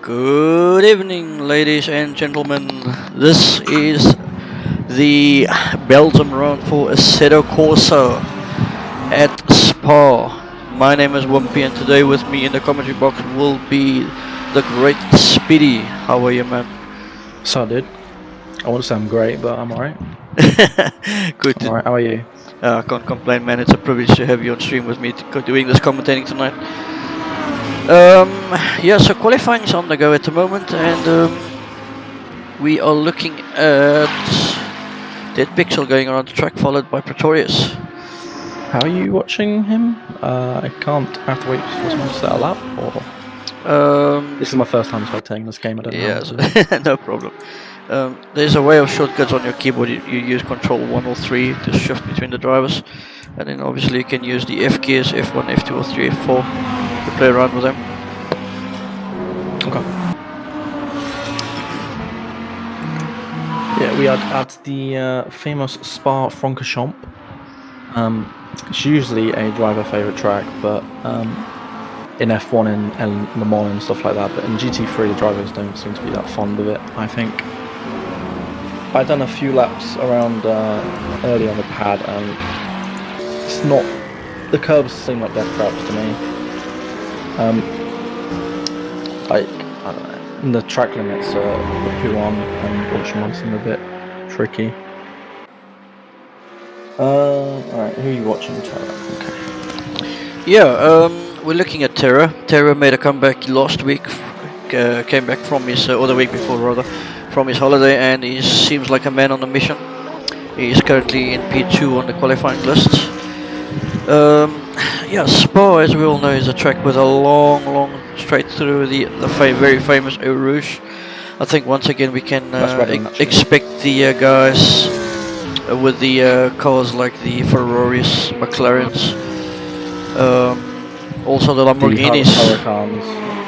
Good evening, ladies and gentlemen. This is the Belgium round for Assetto Corsa at Spa. My name is Wimpy, and today with me in the commentary box will be the great Speedy. How are you, man? So, dude, I wouldn't say I'm great, but I'm alright. Good. Alright, how are you? I can't complain, man. It's a privilege to have you on stream with me doing this commentating tonight. Yeah, so qualifying is on the go at the moment, and we are looking at Dead Pixel going around the track, followed by Pretorius. How are you watching him? I can't have to wait for someone to settle up, or this is my first time spectating this game. I don't know. Yeah, no problem. There's a way of shortcuts on your keyboard. You use Control 1 or 3 to shift between the drivers, and then obviously you can use the F keys, F1, F2, or 3, F4 to play around with them. Okay. Yeah, we are at the famous Spa Francorchamps. It's usually a driver favourite track, but in F1 and Le Mans and stuff like that, but in GT3 the drivers don't seem to be that fond of it, I think. I've done a few laps around early on the pad, and it's not... the curbs seem like death traps to me. I don't know, and the track limits are P1 and Ocean seem a bit tricky. Alright, who are you watching, Terra? Okay. Yeah, we're looking at Terra. Terra made a comeback last week, came back from his, or the week before rather, from his holiday, and he seems like a man on a mission. He is currently in P2 on the qualifying lists. Yeah, Spa, as we all know, is a track with a long straight through the very famous Eau Rouge. I think once again we can expect the guys with the cars like the Ferraris, McLarens, also the Lamborghinis.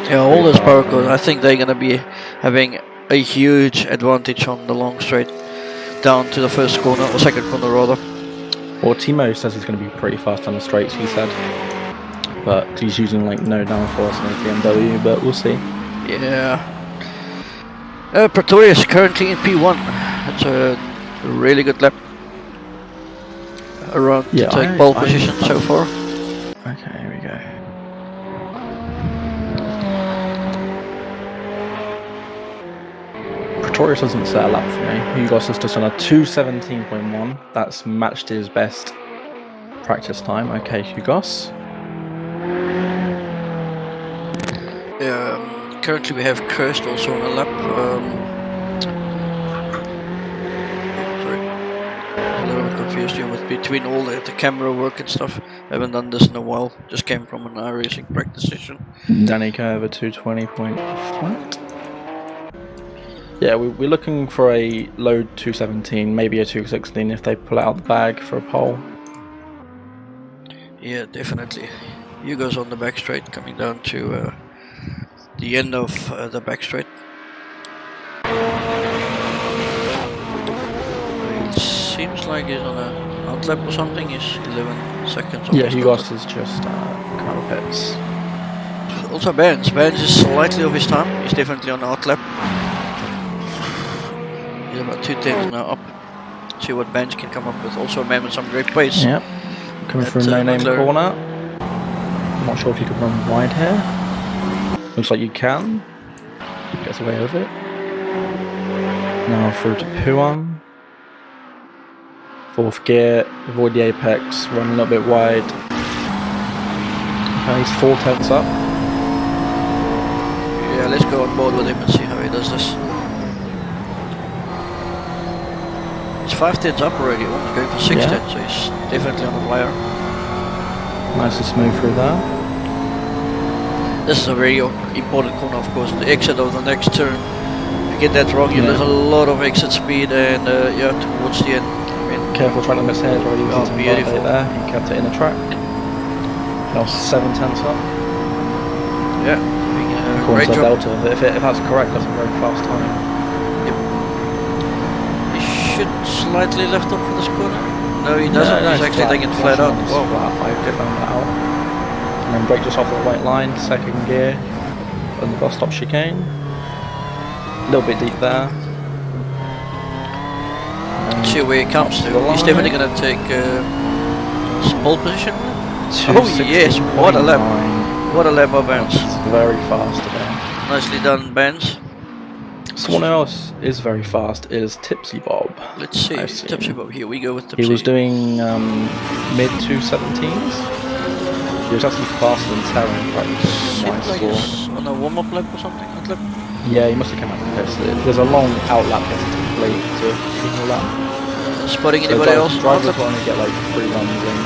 Yeah, all those power cars. I think they're going to be having a huge advantage on the long straight down to the first corner, or second corner rather. Well, Thimo says he's going to be pretty fast on the straights, he said. But he's using like no downforce on his BMW, but we'll see. Yeah. Pretorius currently in P1. That's a really good lap around to take pole position so far. Okay, here we go. Pretorius doesn't set a lap for me. Hugos has just done a 2:17.1. That's matched his best practice time. Okay, Hugos. Currently we have Cursed also on a lap. Sorry, a little bit confused here with between all the camera work and stuff. I haven't done this in a while. Just came from an iRacing practice session. Danny over 2:20.5. Yeah, we're looking for a low 2:17, maybe a 2:16 if they pull it out the bag for a pole. Yeah, definitely. Hugo's on the back straight, coming down to the end of the back straight. It seems like he's on a outlap or something. He's 11 seconds off. Yeah, Hugos is just kind of pits. Also Benz is slightly off his time. He's definitely on the outlap. He's about 2 tenths now up. See what Benz can come up with. Also a man with some great pace. Yep. Coming through no-name corner. I'm not sure if you could run wide here. Looks like you can. Gets away with it. Now through to Puan. Fourth gear, avoid the apex, run a little bit wide. Okay, he's 4 tenths up. Yeah, let's go on board with him and see how he does this. He's 5 tenths up already, almost going for 6 tenths, so he's definitely on the flyer. Nice and smooth through there. This is a very important corner, of course, the exit of the next turn. If you get that wrong, you lose a lot of exit speed, and yeah, towards the end. I mean, careful track limits here, already using beautiful there. He kept it in the track. Now 7 tenths up. Yeah, great job. Delta. If that's correct, that's a very fast time. Yep. He should slightly left off for this corner. No, he doesn't. He's actually taking it flat out. Wow, I found that out. And then brake just off the white line, second gear, on the bus stop chicane. little bit deep there. See where he comes to. He's definitely going to take pole position. Oh yes, what a lap. What a lap of Benz. Very fast today. Nicely done, Benz. Someone else is very fast is TipsyBob. Let's see, TipsyBob. Here we go with Tipsy. He was doing mid 217s. He was actually faster than Terra in practice. Seems like he's on a warm-up lap or something. Yeah, he must have come out of the pits. There's a long outlap he has to complete to keep a lap. Spotting anybody else? Drivers will only get like 3 runs in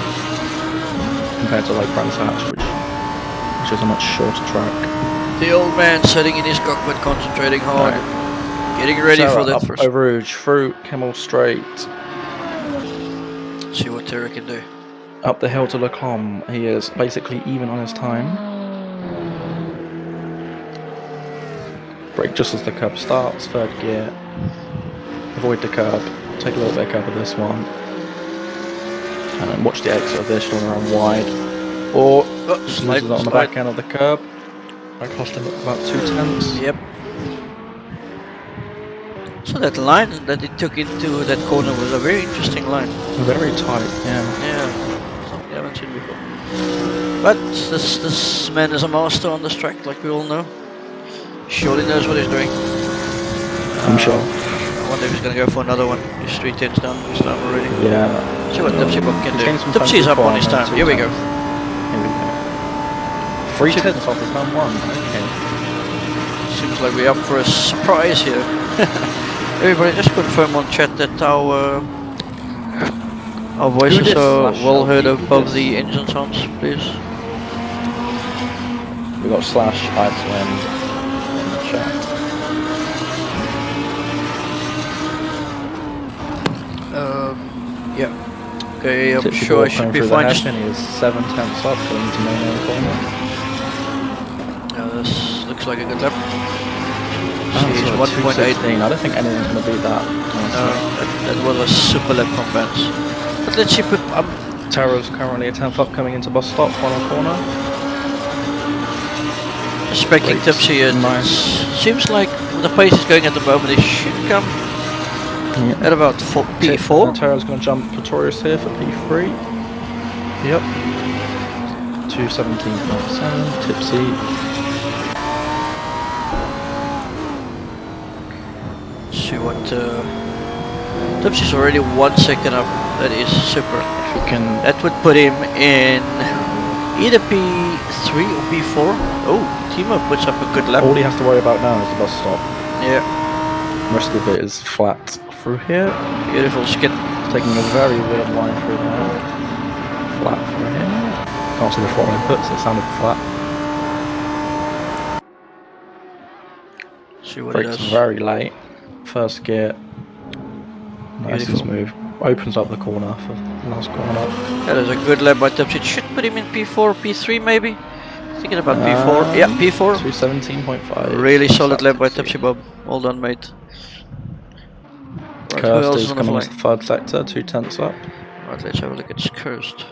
compared to like Brands Hatch, which is a much shorter track. The old man sitting in his cockpit, concentrating hard, getting ready for that first. Over Rouge, through Camel Straight. See what Terra can do. Up the hill to Lecombe, he is basically even on his time. Brake just as the curb starts, 3rd gear. Avoid the curb, take a little bit of curb of this one. And then watch the exit of this, one around wide. Or slides on the back end of the curb. I cost him about 2/10. Yep. So that line that he took into that corner was a very interesting line. Very tight, yeah. Yeah, something I haven't seen before. But this man is a master on this track, like we all know. Surely knows what he's doing. I'm sure. I wonder if he's going to go for another one. He's 3/10 down this time already. Yeah. See what TipsyBob can do. Tipsy's up on his time. Here we go. 3/10 off his turn 1. Okay. Seems like we're up for a surprise here. Everybody, just confirm on chat that our voices are well heard above the engine sounds, please. We got Slash Icewind in the chat. Yeah. Okay, I'm sure I should be fine. He is 7/10 up going to main corner. This looks like a good lap. She's 1.18. I don't think anyone's going to beat that. That was a super lap from Vance. But let's see. Terra's currently a 10th up coming into bus stop, final corner. Expecting Tipsy and nice. Seems like the pace is going at the moment, it should come at about P4. Terra's going to jump Pretorius here for P3. Yep. 217.7. Tipsy. See what Tipsy's already 1 second up. That is super. That would put him in either P3 or P4. Oh, Thimo puts up a good lap. All he has to worry about now is the bus stop. Yeah. The rest of it is flat through here. Beautiful skid. Taking a very weird line through there. Flat through here. Can't see the throttle input, so it sounded flat. See what Brakes it does. very late. First gear. Nice and smooth. Opens up the corner for the last corner. That is a good lap by Tipsy. It should put him in P4, P3 maybe. Thinking about P4. Yeah, P4. 217.5. Really solid lap by TipsyBob. Well done, mate. Right, Cursed is coming into the 3rd sector, 2/10 up. Right, let's have a look at Cursed.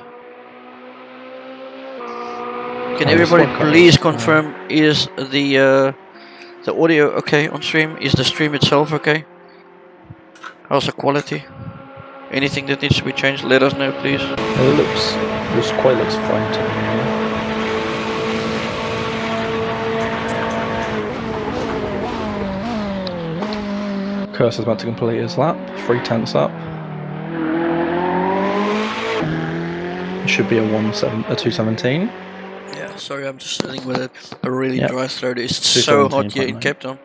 Can everybody please confirm, is the audio okay on stream? Is the stream itself okay? How's the quality? Anything that needs to be changed, let us know, please. It looks fine to me. Curse is about to complete his lap, 3/10 up. It should be a 217. Yeah, sorry, I'm just sitting with a really dry throat. It's so hot here in Cape Town.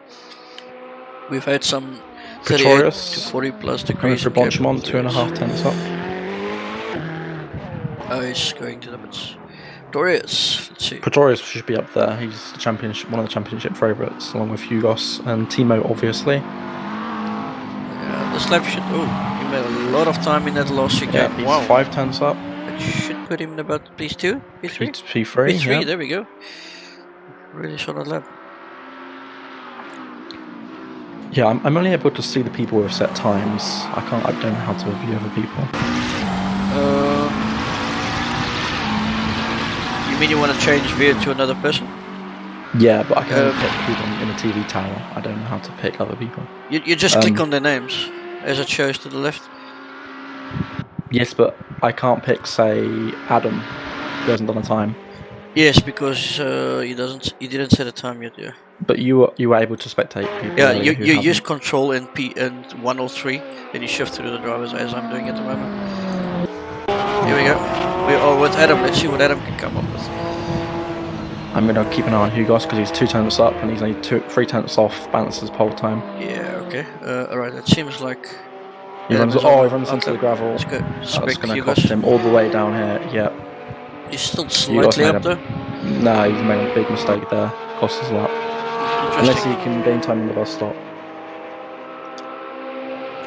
We've had some 38 to 40 plus degrees. For Bonchmont, 2.5 up. Oh, he's going to the bits. Pretorius, let's see. Pretorius should be up there. He's the championship, one of the championship favourites, along with Hugos and Thimo, obviously. Yeah, the slap should. Oh, he made a lot of time in that last chicane. Yeah, he's 5/10 up. That should put him in about P2, P3. P3. P3. There we go. Really solid lap. Yeah, I'm only able to see the people with set times. I don't know how to review other people. You mean you want to change via to another person? Yeah, but I can only pick people in the TV tower. I don't know how to pick other people. You just click on their names as it shows to the left. Yes, but I can't pick, say, Adam, who hasn't done a time. Yes, because he didn't set a time yet. Yeah. But you were able to spectate people. Yeah, earlier you who use haven't. Control and P and 103, and you shift through the drivers as I'm doing at the moment. Here we go. We are with Adam. Let's see what Adam can come up with. I'm gonna keep an eye on Hugos because he's 2 tenths up and he's only 3 tenths off Balance's pole time. Yeah. Okay. All right. That seems like. He runs into the gravel. Let's go. That's gonna cost him all the way down here. Yep. He's still slightly up though. No, he's made a big mistake there. Cost his lap. Unless he can gain time on the bus stop.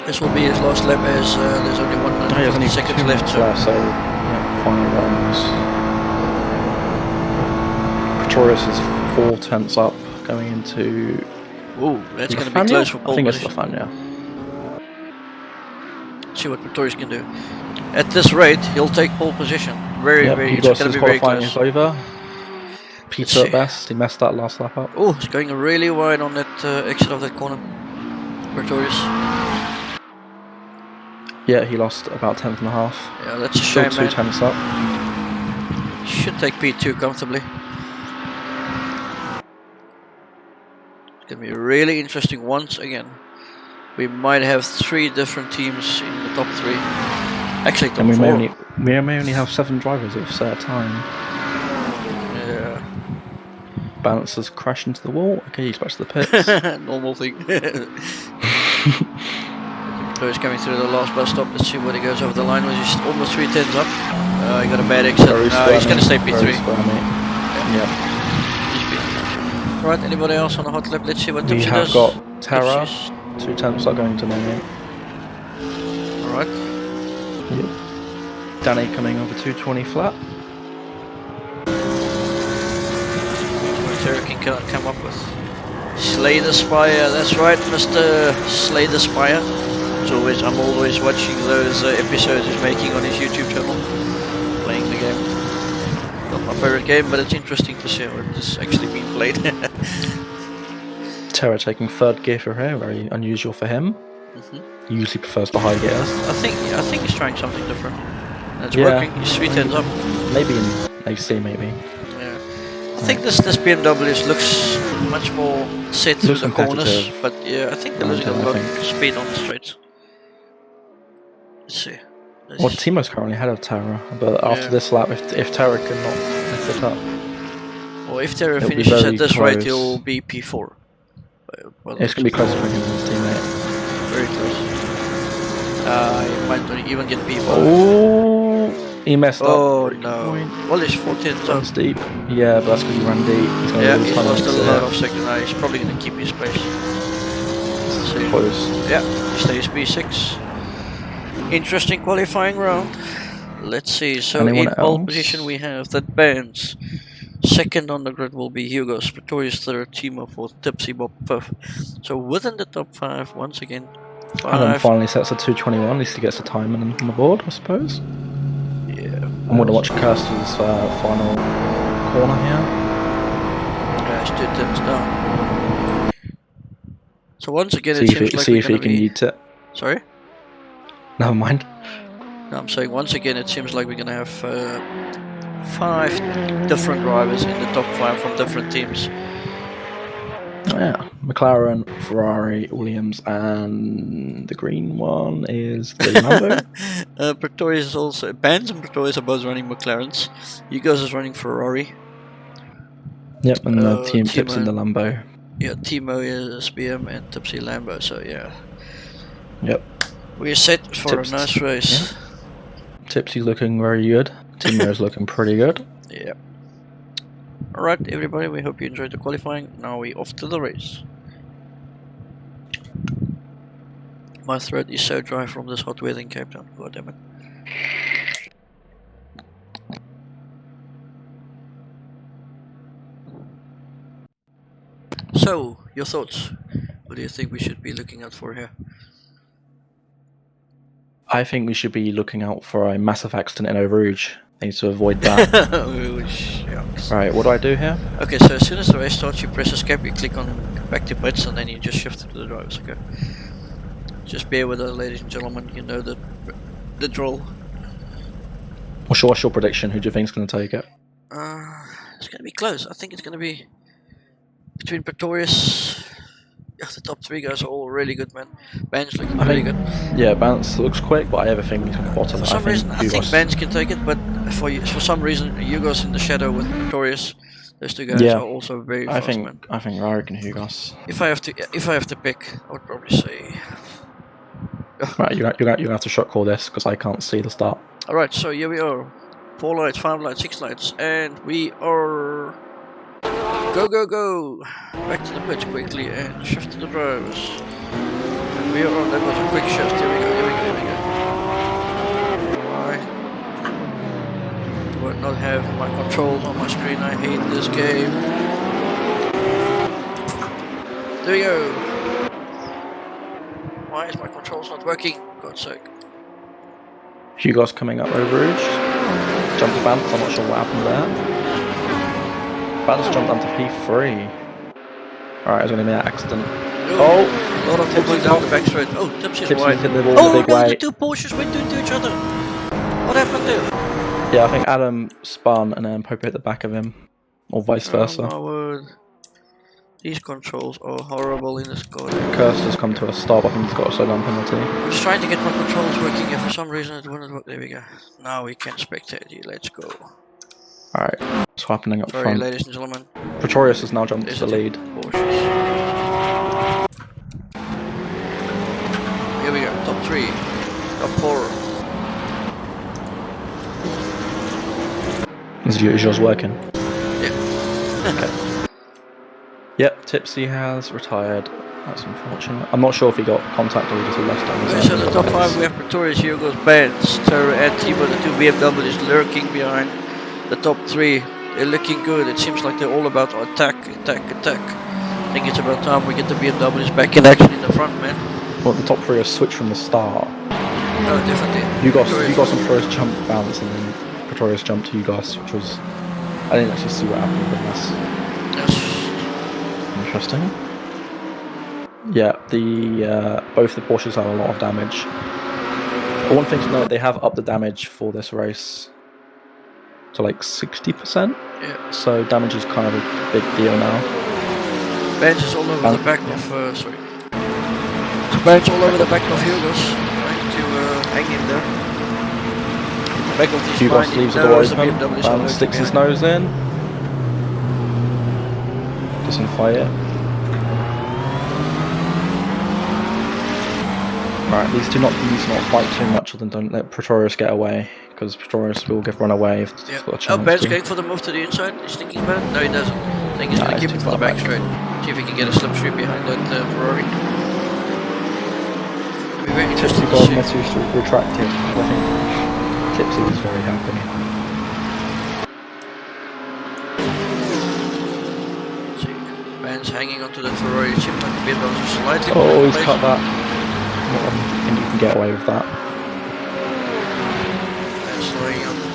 This will be his last lap as there's only 1 seconds left. So yeah, final runs. Pretorius is 4 tenths up going into. Ooh, that's going to be close for pole position. I think it's Lafania. See what Pretorius can do. At this rate, he'll take pole position. It's going to be very close. Is over. Peter at best, he messed that last lap up. Oh, he's going really wide on that exit of that corner. Pretorius. Yeah, he lost about 10th and a half. Yeah, that's a shame, Still 2 tenths up. Should take P2 comfortably. It's going to be really interesting once again. We might have 3 different teams in the top 3. Actually, top 4. We may only have 7 drivers at a set time. Yeah. Balancers crash into the wall. Okay, he's back to the pits. Normal thing. So he's coming through the last bus stop. Let's see what he goes over the line with. He's almost 3 tenths up. He got a bad exit. He's going to stay P3. Yeah. Right, anybody else on the hot lap? Let's see what Tipsy does. We have got Terra. 2 tenths are going to Momo. Alright. Yep. Danny coming over 220 flat. What Terra can come up with. Slay the Spire, that's right, Mr. Slay the Spire. I'm always watching those episodes he's making on his YouTube channel. Playing the game. Not my favorite game, but it's interesting to see how it's actually being played. Terra taking 3rd gear for her, very unusual for him. He usually prefers the high gears. I think he's trying something different. And it's working. He's 3 tenths up. Maybe in AC, maybe. Yeah. I think this BMW looks much more set through the corners, but yeah, I think they're losing a lot of speed on the straights. Let's see. Well, Thimo's currently ahead of Terra, but after this lap, if Terra cannot mess it up, well, if Terra finishes at this rate, he'll be P4. It's going to be close to him and his teammate. Very close. He might not even get P4. Oh, he messed up. Oh no. Well, he's 14th up. Deep. Yeah, but that's because he ran deep. He's lost a lot of second. He's probably going to keep his pace. Let's see. Close. Yeah, he stays P6. Interesting qualifying round. Let's see. So in pole position we have that Bands. Second on the grid will be Hugos, Pretorius 3rd, Thimo 4th, TipsyBob 5th. So within the top 5, once again. Adam finally sets a 2:21, at least he gets a time on the board, I suppose. Yeah. I'm going to watch Kirsten's final corner here. Yeah, he's 2 tenths down. So once again it seems like see if he can eat it. Sorry? Never mind. No, I'm saying once again it seems like we're going to have 5 different drivers in the top 5 from different teams. Oh yeah, McLaren, Ferrari, Williams, and the green one is the Lambo. Pretorius is also... Bands and Pretorius are both running McLarens. Hugos is running Ferrari. Yep, and the team Tips in the Lambo. Yeah, Thimo is BM and Tipsy Lambo, so yeah. Yep. We're set for a nice race. Yeah. Tipsy's looking very good. Timo's looking pretty good. Yeah. Alright, everybody, we hope you enjoyed the qualifying. Now we're off to the race. My throat is so dry from this hot weather in Cape Town. God damn it. So, your thoughts? What do you think we should be looking out for here? I think we should be looking out for a massive accident in Eau Rouge. need to avoid that. Oh, shucks. Right, what do I do here? Okay, so as soon as the race starts, you press escape, you click on back to pits, and then you just shift to the drivers. Okay. Just bear with us, ladies and gentlemen. You know the drill. What's your prediction? Who do you think's going to take it? It's going to be close. I think it's going to be between Pretorius. Yeah, the top 3 guys are all really good, man. Ben's looking really good. Yeah, Bance looks quick, but I have a feeling he's going to bottom. For some reason, I think Ben's can take it, but for some reason, Hugo's in the shadow with Pretorius. Those 2 guys are also very fast, man. I think Raric and Hugos. If I have to pick, I would probably say. Right, you're gonna have to shot call this because I can't see the start. All right, so here we are. 4 lights, 5 lights, 6 lights, and we are. Go, go, go! Back to the pitch quickly and shift to the drivers. And we are on. That was a quick shift. Here we go, here we go, here we go. Why do I not have my controls on my screen? I hate this game. There we go. Why is my controls not working? God's sake. Hugo's coming up over Rouge. Jumped to Bance, I'm not sure what happened there. Bance jumped onto P3. Alright, there's going to be an accident. Oh! A lot of people down the back straight. Oh, Tipsy's wide. Hit the ball in a big way. The 2 Porsches went into each other. What happened there? Yeah, I think Adam spun and then Pope hit the back of him. Or vice versa. Oh my word. These controls are horrible in this car. Kirster's come to a stop. I think he's got a slowdown penalty. I'm just trying to get my controls working here. For some reason it wouldn't work. There we go. Now we can spectate you. Let's go. Alright, what's happening up Sorry, front? ladies and gentlemen. Pretorius has now jumped to the lead. Porsches. Here we go. Top 3. Top 4. Is yours working? Yeah. Okay. Yep, Tipsy has retired. That's unfortunate. I'm not sure if he got contact or he just left on his own. So the top 5 we have Pretorius, Hugo's, Benz, Terra and Thimo, the 2 BMWs lurking behind. The top 3, they're looking good. It seems like they're all about attack, attack, attack. I think it's about time we get the BMWs back in action in the front, man. Well, the top 3 have switched from the start. No, definitely. Hugos and Pretorius jumped Bance and then Pretorius jumped to Hugos, which was... I didn't actually see what happened with this. Yes. Interesting. Yeah, both the Porsches have a lot of damage. But one thing to note, they have upped the damage for this race to like 60%. Yeah. So damage is kind of a big deal now. Bench is all over the back of sorry. Bench all over the back of Hugos, trying to hang in there. Back of these Hugos leaves the door open. Bance sticks his nose in. Doesn't fire. Right, these two not fight too much, and don't let Pretorius get away, because Pretorius will get run away if he's got a chance. Oh, Ben's going for the move to the inside. He's thinking about it. No, he doesn't. I think he's going to keep it to the back straight. See if he can get a slipstream behind that Ferrari. It'll be very interesting to see. Message to retract it. I think Tipsy was very happy. See, Ben's hanging onto the Ferrari. It seems like the BMW is slightly. Oh, he's cut that. I think you can get away with that.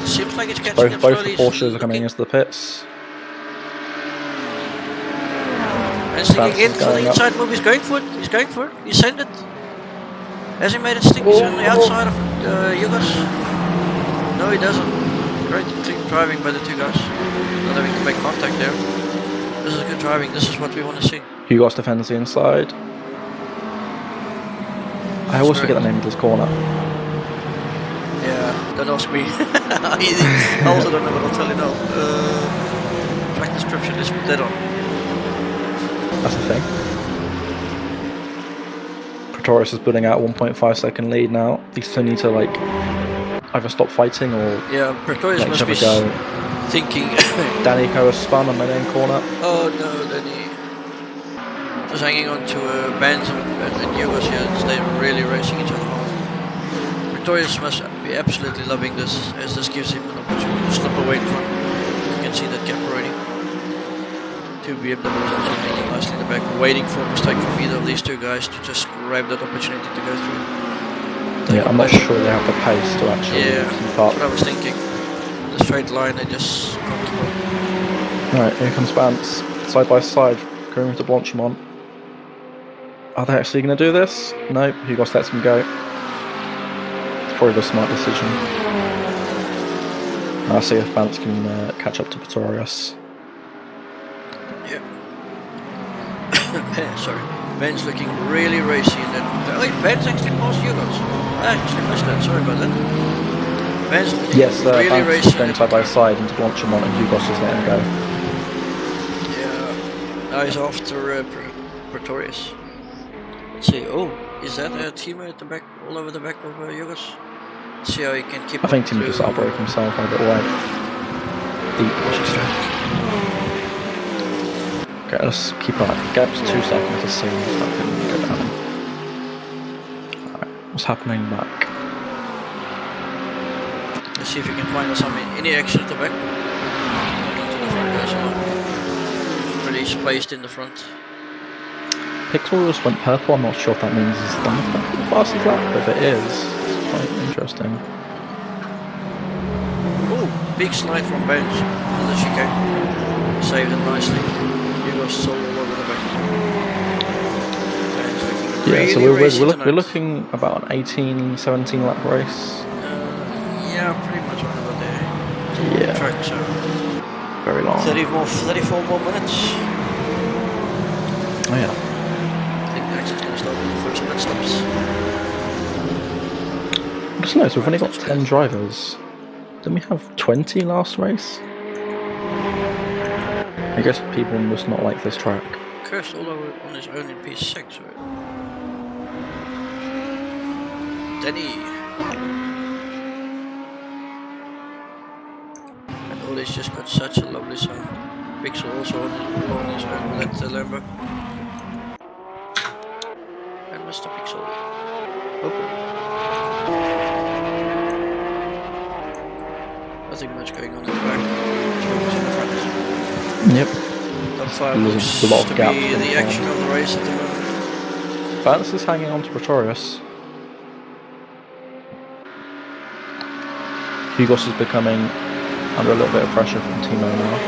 Seems like it's catching up both slowly. the Porsches are coming into the pits. And sticking in for the inside move. He's going for it. He's going for it. He sent it. Has he made it stick? He's on the outside of Hugos. No, he doesn't. Great clean driving by the 2 guys. Not having to make contact there. This is good driving. This is what we want to see. Hugos defends the inside. I always forget the name of this corner. Yeah, don't ask me. I also don't know what I'll tell you now. Track description is dead on. That's the thing. Pretorius is putting out 1.5 second lead now. These two need to like either stop fighting or Pretorius must be thinking. Danico has spun on the main corner. Oh no, Danny. Just hanging on to Benz and Hugos here. They're really racing each other hard. Pretorius must be absolutely loving this, as this gives him an opportunity to slip away in front. You can see that gap already. 2 BMWs also hanging nicely in the back, waiting for a mistake from either of these 2 guys to just grab that opportunity to go through. Yeah, I'm not sure they have the pace to actually keep up. That's what I was thinking. the straight line, they just can't keep up. Alright, here comes Vance, side by side, going into Blanchimont. Are they actually going to do this? No, Hugos lets him go. It's probably the smart decision. I'll see if Vance can catch up to Pretorius. Yeah. Sorry. Ben's looking really racy in that. Oh, Ben's actually passed Hugos. I actually missed that, sorry about that. Ben's looking really Vance racy. is going side by side into Blanchimont and Hugos is letting him go. Yeah. Now he's after Pretorius. Let's see. Oh, is that Thimo at the back, all over the back of Hugos? Let's see how he can keep. I think Thimo just outbroke himself a bit wide. Deep. Okay, let's keep on. Gap's 2 seconds to see if I can go down. Alright, what's happening back? Let's see if we can find us any action at the back. Not to the front as well. Pretty spaced in the front. Pixels went purple, I'm not sure if that means he's done the fastest lap, but if it is, it's quite interesting. Oh, big slide from Bones on the chicane. Saved it nicely. You got sold all over the back. Yeah, so we're looking about an 18-17 lap race. Yeah, pretty much over there. Yeah. Track, so very long. 34 more minutes. Oh yeah. It's going to start with the first pit stops. Just notice we've only got 10 drivers. Didn't we have 20 last race? I guess people must not like this track. Cursed all over on his own in P6, right? Denny. And all this just got such a lovely sound. Pixel also on his own with that Lambo. Mr. Pixel. Open. Nothing much going on in the back. In the front. Yep. Top 5 looks a lot of to gaps be the action of the race at the moment. Vance is hanging on to Pretorius. Hugos is becoming under a little bit of pressure from Thimo now.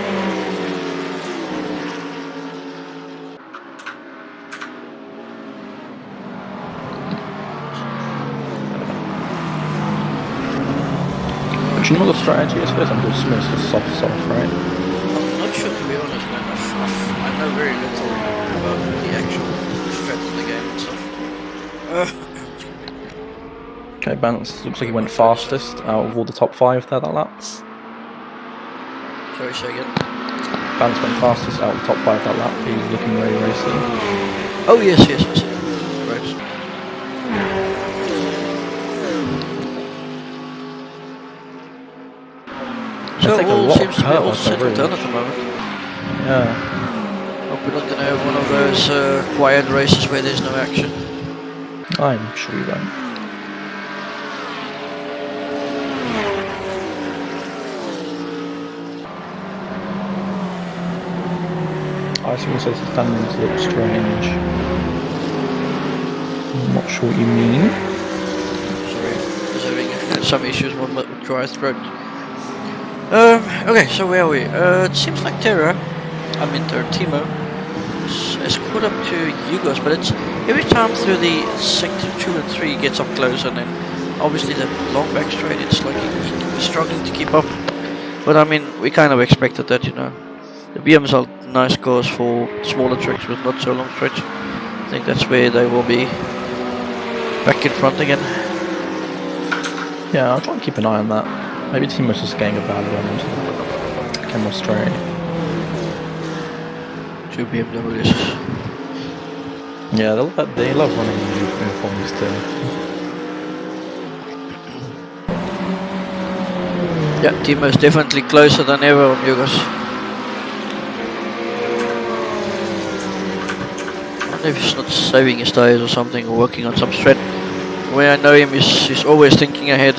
Do you know what the strategy is for this? I'm just smooth to soft, right? I'm not sure, to be honest, man. I know very little about the actual strat of the game and stuff. Okay, Vance looks like he went fastest out of all the top 5 there that lap. Sorry, say again. Vance went fastest out of the top 5 that lap. He's looking very racy. Oh, yes, I see. Right. So all seems to be all settled down at the moment. Yeah. Hope we're not going to have one of those quiet races where there's no action. I'm sure we won't. Icewind says the standings look strange. I'm not sure what you mean. Sorry, I was having some issues with my dry throat. Okay, so where are we? It seems like Thimo has caught up to Hugos, but it's every time through the sector 2 and 3 he gets up close, and then obviously the long back straight, it's like he's struggling to keep up. But I mean, we kind of expected that, you know. The BMs are nice cars for smaller tracks with not so long stretch. I think that's where they will be back in front again. Yeah, I'll try and keep an eye on that. Maybe Thimo's just getting a bad run into the camera straight. 2 BMWs. Yeah, they love running in uniforms too. Yeah, Thimo's definitely closer than ever on Hugos. I wonder if he's not saving his tyres or something, or working on some strat. The way I know him, he's always thinking ahead.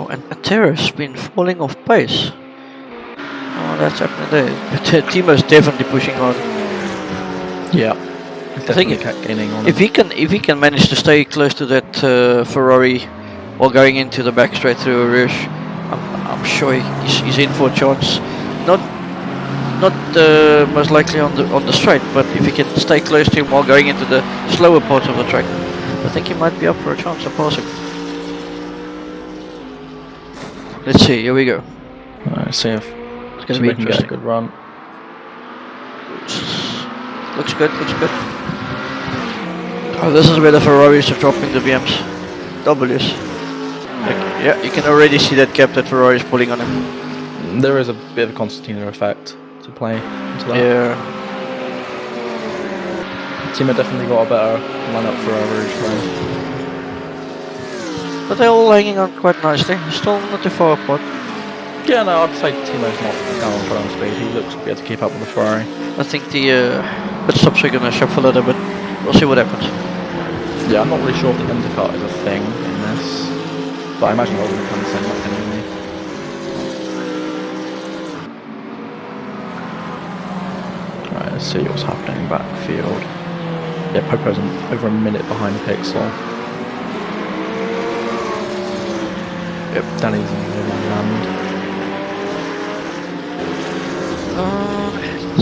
Oh, and Terra's been falling off pace. Oh, that's happening there. But Thimo's definitely pushing hard. Yeah, I think gaining on if he can manage to stay close to that Ferrari while going into the back straight through a Rouge, I'm sure he's in for a chance. Not most likely on the straight, but if he can stay close to him while going into the slower parts of the track, I think he might be up for a chance of passing. Let's see. Here we go. Alright, see if It's going to be can get a interesting. good run. Looks good. Looks good. Oh, this is where the Ferraris are dropping the BMs. W's. Yeah, you can already see that gap that Ferrari is pulling on him. There is a bit of a concertina effect to play into that. Yeah. Thimo definitely got a better lineup for average race. But they're all hanging on quite nicely. Still not too far apart. Yeah, no, I'd say Timo's not down on front speed. He looks to be able to keep up with the Ferrari. I think the pit stops are going to shuffle it a bit. We'll see what happens. Yeah, I'm not really sure if the undercut is a thing in this, but I imagine they'll be kind of same like anyway. Right, let's see what's happening backfield. Yeah, Poco's over a minute behind Pixel. Yep, Danny's in the land.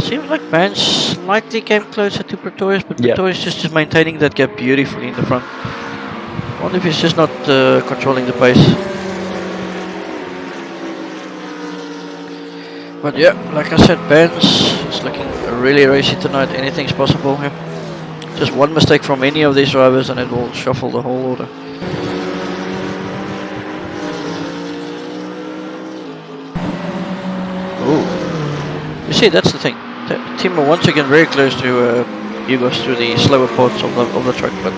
Seems like Vance slightly came closer to Pretorius, but Pretorius just maintaining that gap beautifully in the front. I wonder if he's just not controlling the pace. But yeah, like I said, Vance is looking really racy tonight. Anything's possible here. Just one mistake from any of these drivers and it will shuffle the whole order. Ooh. You see, that's the thing. Thimo once again very close to Hugos through the slower parts of the track, but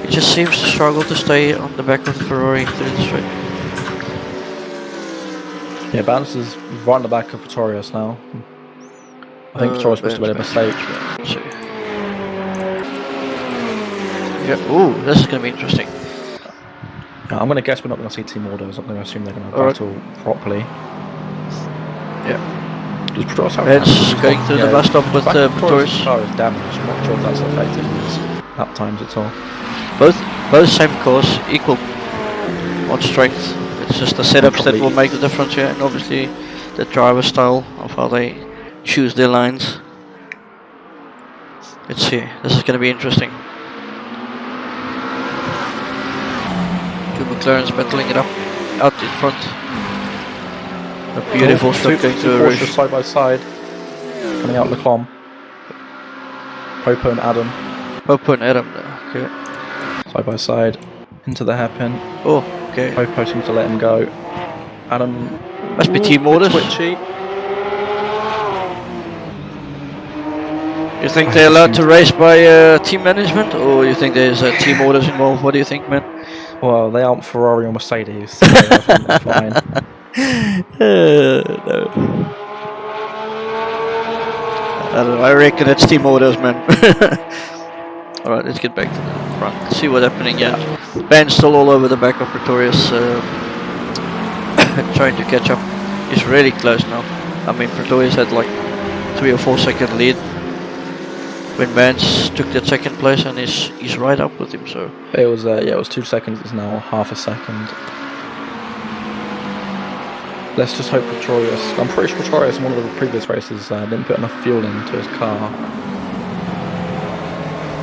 he just seems to struggle to stay on the back of the Ferrari through the straight. Yeah, Bounce is right on the back of Pretorius now. I think Pretorius must have made a mistake. Let's see. Yeah, ooh, this is going to be interesting. I'm going to guess we're not going to see team orders. I'm going to assume they're going to battle properly. Yeah. It's going through the bus stop with Pretorius. Car is damaged. I'm not sure if that's affecting his lap times at all. Both same course, equal on strength. It's just the setups that will make the difference here, and obviously the driver style of how they choose their lines. Let's see. This is going to be interesting. Two McLarens battling it up out in front. A beautiful shot going through a Porsche side by side, coming out Leclerc. Popo and Adam. Popo and Adam, okay. Side by side, into the hairpin. Oh, okay. Popo seems to let him go. Adam. Must be team orders. Twitchy. You think they're allowed to race by team management, or you think there's team orders involved? What do you think, man? Well, they aren't Ferrari or Mercedes, so I think they're fine. No. I don't know, I reckon it's team orders, man. Alright, let's get back to the front. Let's see what's happening here. Ben's still all over the back of Pretorius, trying to catch up. He's really close now. I mean, Pretorius had like 3 or 4 second lead when Vance took that second place, and he's right up with him. So it was 2 seconds. It's now half a second. Let's just hope Pretorius. I'm pretty sure Pretorius in one of the previous races didn't put enough fuel into his car.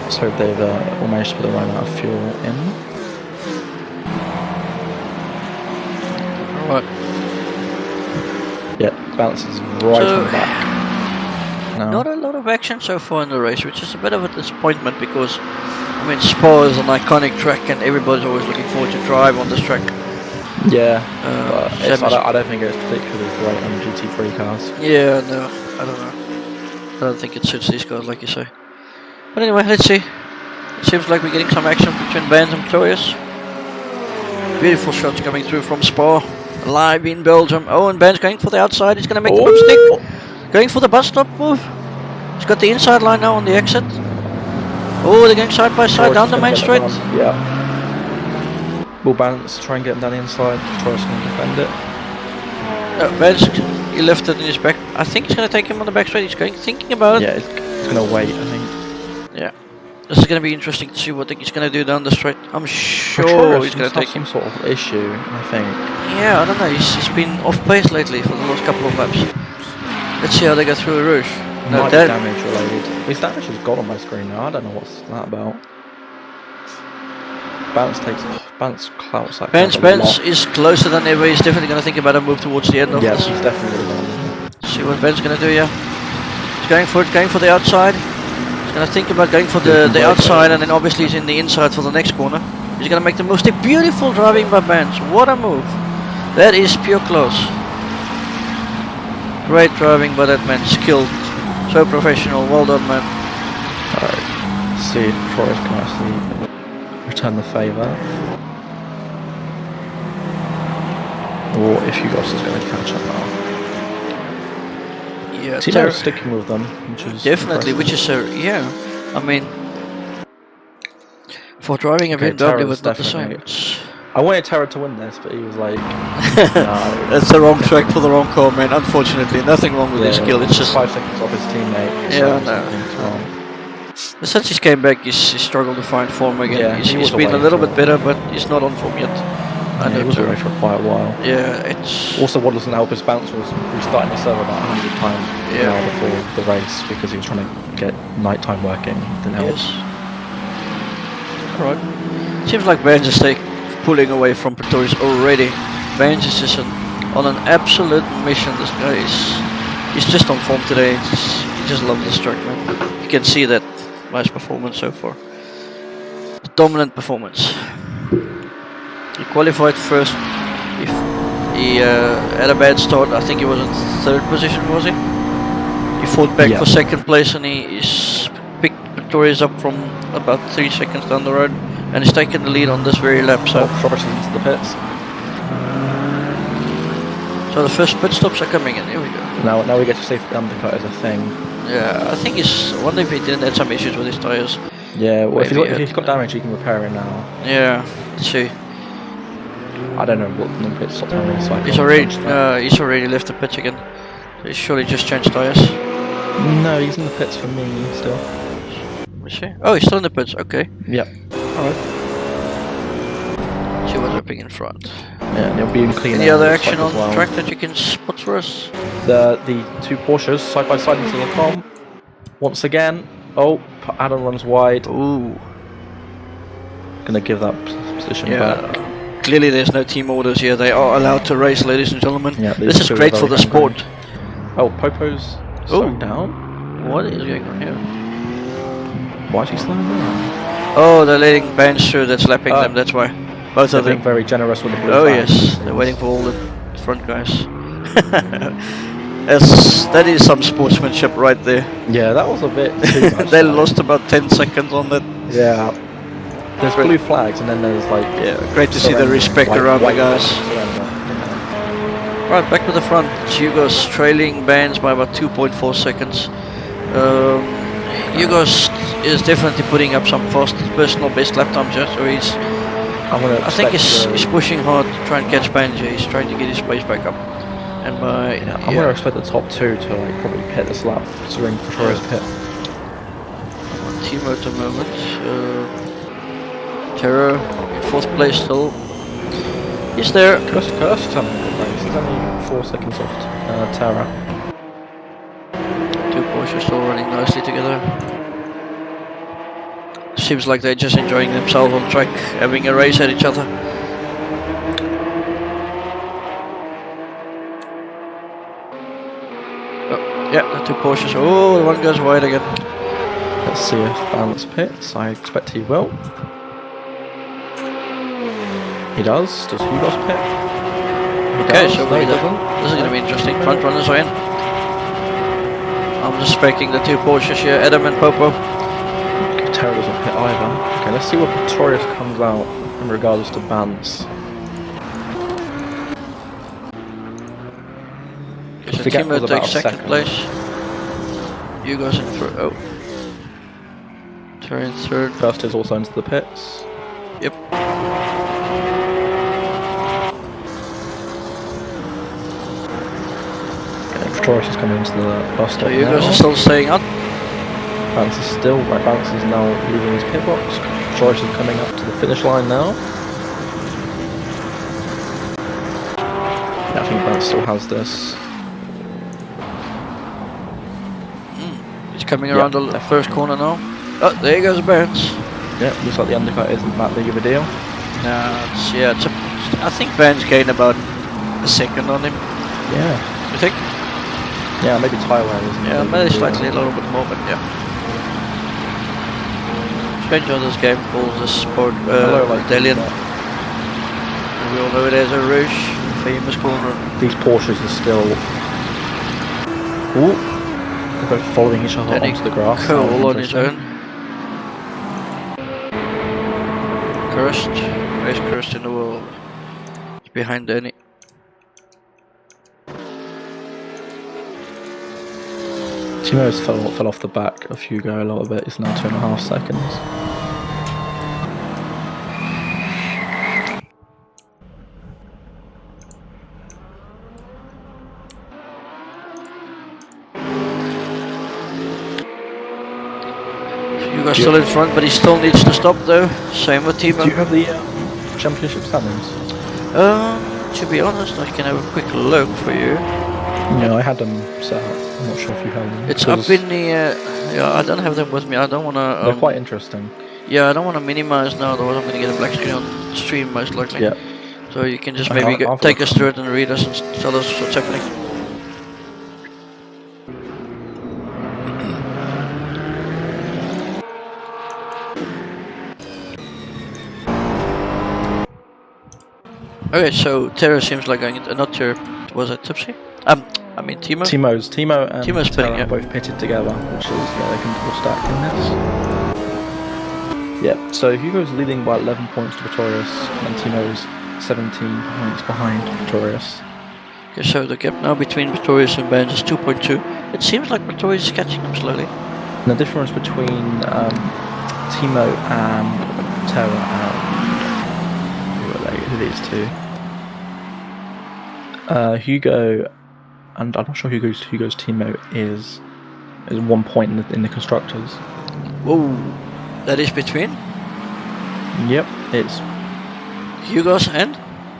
Let's hope they've all managed to put the right amount of fuel in. Alright. Yeah, Bounce is right on the back. No. Not a lot of action so far in the race, which is a bit of a disappointment because, I mean, Spa is an iconic track and everybody's always looking forward to drive on this track. Yeah, but I don't think it's particularly great on GT3 cars. Yeah, no, I don't know. I don't think it suits these cars, like you say. But anyway, let's see. It seems like we're getting some action between Vance and Pretorius. Beautiful shots coming through from Spa, live in Belgium. Oh, and Vance going for the outside. He's going to make the stick. Going for the bus stop move. He's got the inside line now on the exit. Oh, they're going side by side down the main straight. Yeah. Will Vance try and get him down the inside. Pretorius can defend it. No, Vance, he left it in his back. I think he's going to take him on the back straight. He's thinking about it. Yeah, he's going to wait, I think. Yeah. This is going to be interesting to see what he's going to do down the straight. I'm sure Pretorius he's going to must have take some him. sort of issue, I think. Yeah, I don't know. He's been off pace lately for the last couple of laps. Let's see how they go through a Rouge. No, Might be that damage related. His damage has got on my screen now. I don't know what's that about. Bounce clouts that guy a Benz lot. is closer than ever. He's definitely going to think about a move towards the end of Yeah, this. he's definitely going to See what Ben's going to do here. He's going for it, going for the outside. He's going to think about going for the outside, and then obviously he's in the inside for the next corner. He's going to make the move. Beautiful driving by Benz. What a move. That is pure class. Great driving by that man. Skilled. So professional. Well done, man. Alright, see if Troyes can actually return the favour. Or if Hugos is going to catch up now. Yeah, Timo's sticking with them, which is definitely, impressive. which is yeah. I mean, for driving a BMW with not the same. I wanted Terra to win this, but he was like, no. That's the wrong track for the wrong car, man. Unfortunately, nothing wrong with his skill. It's just 5 seconds off his teammate. Yeah, so no. something's wrong. Since he came back, he's struggled to find form again. Yeah, he's been a little bit better, but he's not on form yet. I know he was away for quite a while. Yeah, it's also what doesn't help his bounce was restarting the server about 100 times before the race because he was trying to get nighttime working. Didn't help. Yes. Alright. Seems like Benz is pulling away from Pretorius already. Benz is just on an absolute mission. This guy he's just on form today. He just loves this track, man. You can see that by his performance so far. A dominant performance. He qualified first. He had a bad start. I think he was in third position, was he? He fought back for second place, and he's picked Pretorius up from about 3 seconds down the road, and he's taken the lead on this very lap. So Troyes into the pits. So the first pit stops are coming in. Here we go. Now we get to see if the undercut is a thing. Yeah, I think I wonder if he didn't have some issues with his tires. Yeah, well, if he's got damage, he can repair it now. Yeah, let's see. I don't know what the pit stop time is. So he's already left the pits again. So he's surely just changed tires. No, he's in the pits for me still. Is he? Oh, he's still in the pits. Okay. Yep. Alright. See what's happening in front. Yeah, they'll be clean. Any other action on the track that you can spot for us? The two Porsches side by side into the comp. Once again. Oh, Adam runs wide. Ooh. Gonna give that position back. Clearly there's no team orders here. They are allowed to race, ladies and gentlemen. Yeah, this is great for the sport. Oh, Popo's slowing down. What is going on here? Why is he slowing down? Oh, they're letting bands through. That's lapping them. That's why. Both of them. Being very generous with the blue Oh flags. yes, they're waiting for all the front guys. That is some sportsmanship right there. Yeah, that was a bit too much. They lost about 10 seconds on that. Yeah. There's blue flags and then there's like... Yeah, great to see the respect around the guys. Right, back to the front. Hugos trailing bands by about 2.4 seconds. Hugos is definitely putting up some fast personal best lap times here, so I think he's pushing hard to try and catch Banjo. He's trying to get his pace back up. And I'm going to expect the top two to like probably pit this lap during Pretorius pit. Thimo at the moment. Terror in fourth place still. He's there. Curse is having a good race. He's only 4 seconds off Terra. Two Porsches still running nicely together. Seems like they're just enjoying themselves on track, having a race at each other. Oh, yeah, the two Porsches. Oh, the one goes wide again. Let's see if Balance pits. I expect he will. He does. Does Hugos pit? Okay, so this is going to be interesting. Front runners are in. I'm just speccing the two Porsches here, Adam and Popo. Terra doesn't pit either. Okay, let's see what Pretorius comes out in regards to Bance. So Thimo takes second place. You guys in third. Oh. Terra in third. First is also into the pits. Yep. Okay, Pretorius is coming into the bus stop. So you guys are still staying up. Vance is still, right, Vance is now leaving his pit box. Joyce is coming up to the finish line now. Yeah, I think Vance still has this. He's coming around the first corner now. Oh, there goes Burns. Yeah, looks like the undercut isn't that big of a deal. I think Burns gained about a second on him. Yeah. You think? Yeah, maybe Taiwan isn't. Yeah, maybe slightly a little bit more, but yeah. Strange on this game called the Sport Delian. We all know it as a Rouge, famous corner. These Porsches are still. Ooh. They're both following each other onto the grass. Cole on his own. Cursed, most cursed in the world. He's behind Danny. Thimo's fell off the back of Hugo a little bit. It's now 2.5 seconds. Hugo's still in front, but he still needs to stop though. Same with Thimo. Do you have the championship standings? To be honest, I can have a quick look for you. Yeah, I had them set up. I'm not sure if you have them. It's up in the. Yeah, I don't have them with me. I don't want to. They're quite interesting. Yeah, I don't want to minimize now, otherwise I'm going to get a black screen on stream most likely. Yeah. So you can just maybe take us through it and read us and tell us what's happening. Okay, so Terra seems like going into, not Terra, was it Tipsy? I mean Thimo? Timo and Timo's Terra pitting, are both pitted together, which is, yeah, they can double stack in this. Yeah, so Hugo's leading by 11 points to Pretorius, and Timo's 17 points behind Pretorius. Okay, so the gap now between Pretorius and Burns is 2.2. It seems like Pretorius is catching them slowly. And the difference between Thimo and Terra and who are these two? Hugo, and I'm not sure Hugo's Thimo is 1 point in the constructors. Whoa, that is between? Yep, it's Hugo's and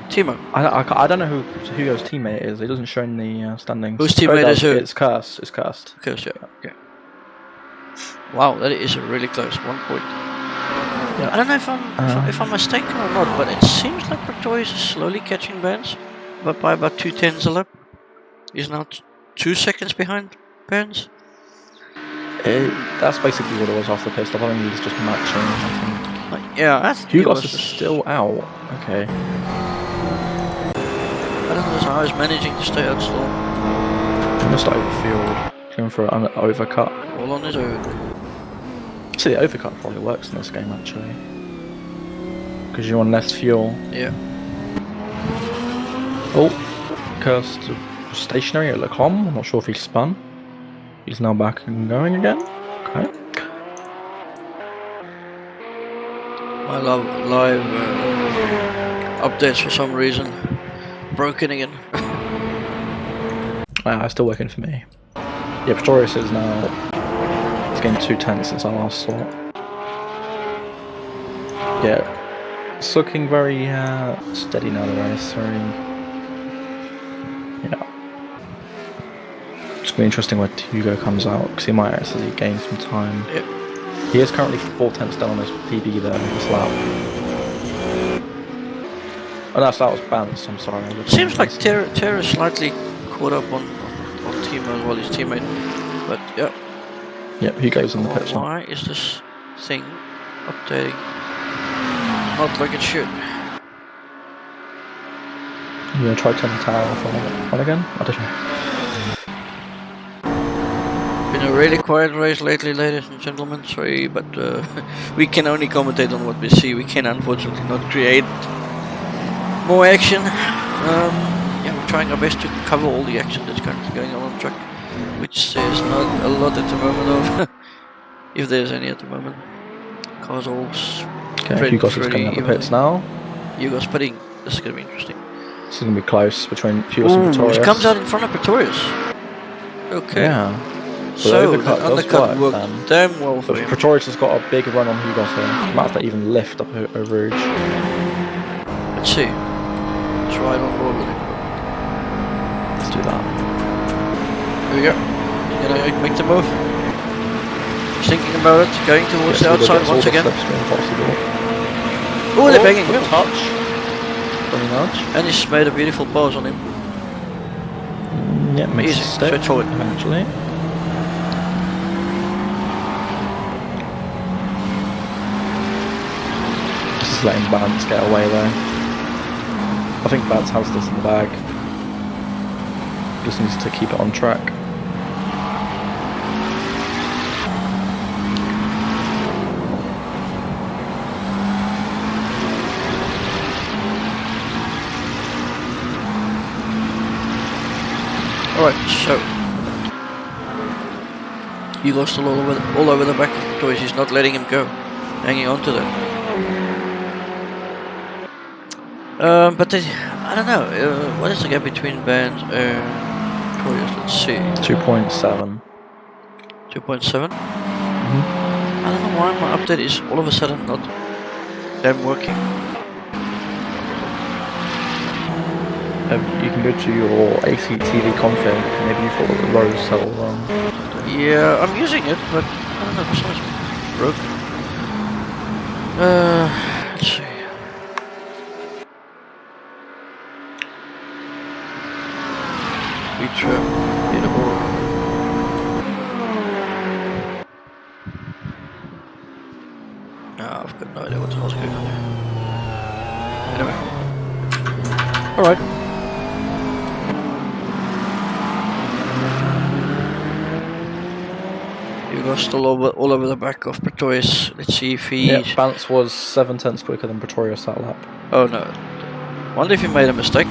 Thimo. I don't know who Hugo's teammate is. It doesn't show in the standings. Whose teammate is who? It's Cursed. It's Cursed. Cursed, yeah. Okay. Wow, that is really close. 1 point. Yeah. I don't know if I'm mistaken or not, but it seems like Pretorius is slowly catching Burns, but by about 2/10 a lap. He's now 2 seconds behind Burns. That's basically what it was after the pit stop. I think he's just matching. I think. Yeah, I think Hugo's is still out. Okay. I don't know how he's managing to stay out still. Almost overfield, going for an overcut. All on his own. So the overcut probably works in this game actually, because you want less fuel. Yeah. Oh, Cursed stationary at Lecom. I'm not sure if he spun. He's now back and going again. Okay. My live updates for some reason broken again. Still working for me. Yeah, Pretorius is now. It's gained 2/10 since I last saw it. Yeah, it's looking very steady now. The race, very. Yeah. It's gonna be interesting where Hugo comes out because he might actually gain some time. Yep. He is currently 4/10 down on his PB though in this lap. Oh, that was Bance. I'm sorry. Seems like Terra slightly caught up on Thimo as well, his teammate. But yeah. Yep, Hugo's in the pit stop. Why is this thing updating? Not like it should. You gonna try turning the tower off on again? I don't know. Been a really quiet race lately, ladies and gentlemen. Sorry, but we can only commentate on what we see. We can unfortunately not create more action. Yeah, we're trying our best to cover all the action that's currently going on the track, which there's not a lot at the moment of, if there's any at the moment. Cars all okay, Hugo's is coming up the pits now. Hugo's pitting. This is going to be interesting. This is going to be close between Hugo and Pretorius. He comes out in front of Pretorius. Okay. Yeah. So, overcut that does undercut work worked then. damn well for But him. Pretorius has got a big run on Hugos here. Might have to even lift up over Rouge. Let's see. Let's ride on board with him. Let's do that. Here we go. He's gonna make the move. He's thinking about it, going towards the outside once again. Oh, they're banging him. Touch. Very nudge. And he's made a beautiful pose on him. Yeah, makes Easy, a step straightforward. eventually. Just letting Balance get away though. I think Balance has this in the bag. Just needs to keep it on track. Alright, so Hugo's still all over the back of the toys. He's not letting him go, hanging on to that. But they, I don't know. What is the gap between bands and toys? Let's see. 2.7. 2.7. I don't know why my update is all of a sudden not damn working. You can go to your ACTV config, maybe you've got the rows set all wrong. Yeah, I'm using it, but I don't know, for some reason it's broken. Let's see. Speed trap, beautiful. I've got no idea what the hell's going on there. Anyway. Alright. Hugo's still all over the back of Pretorius. Let's see if he... Yeah, Balance was 7 tenths quicker than Pretorius that lap. Oh no. Wonder if he made a mistake.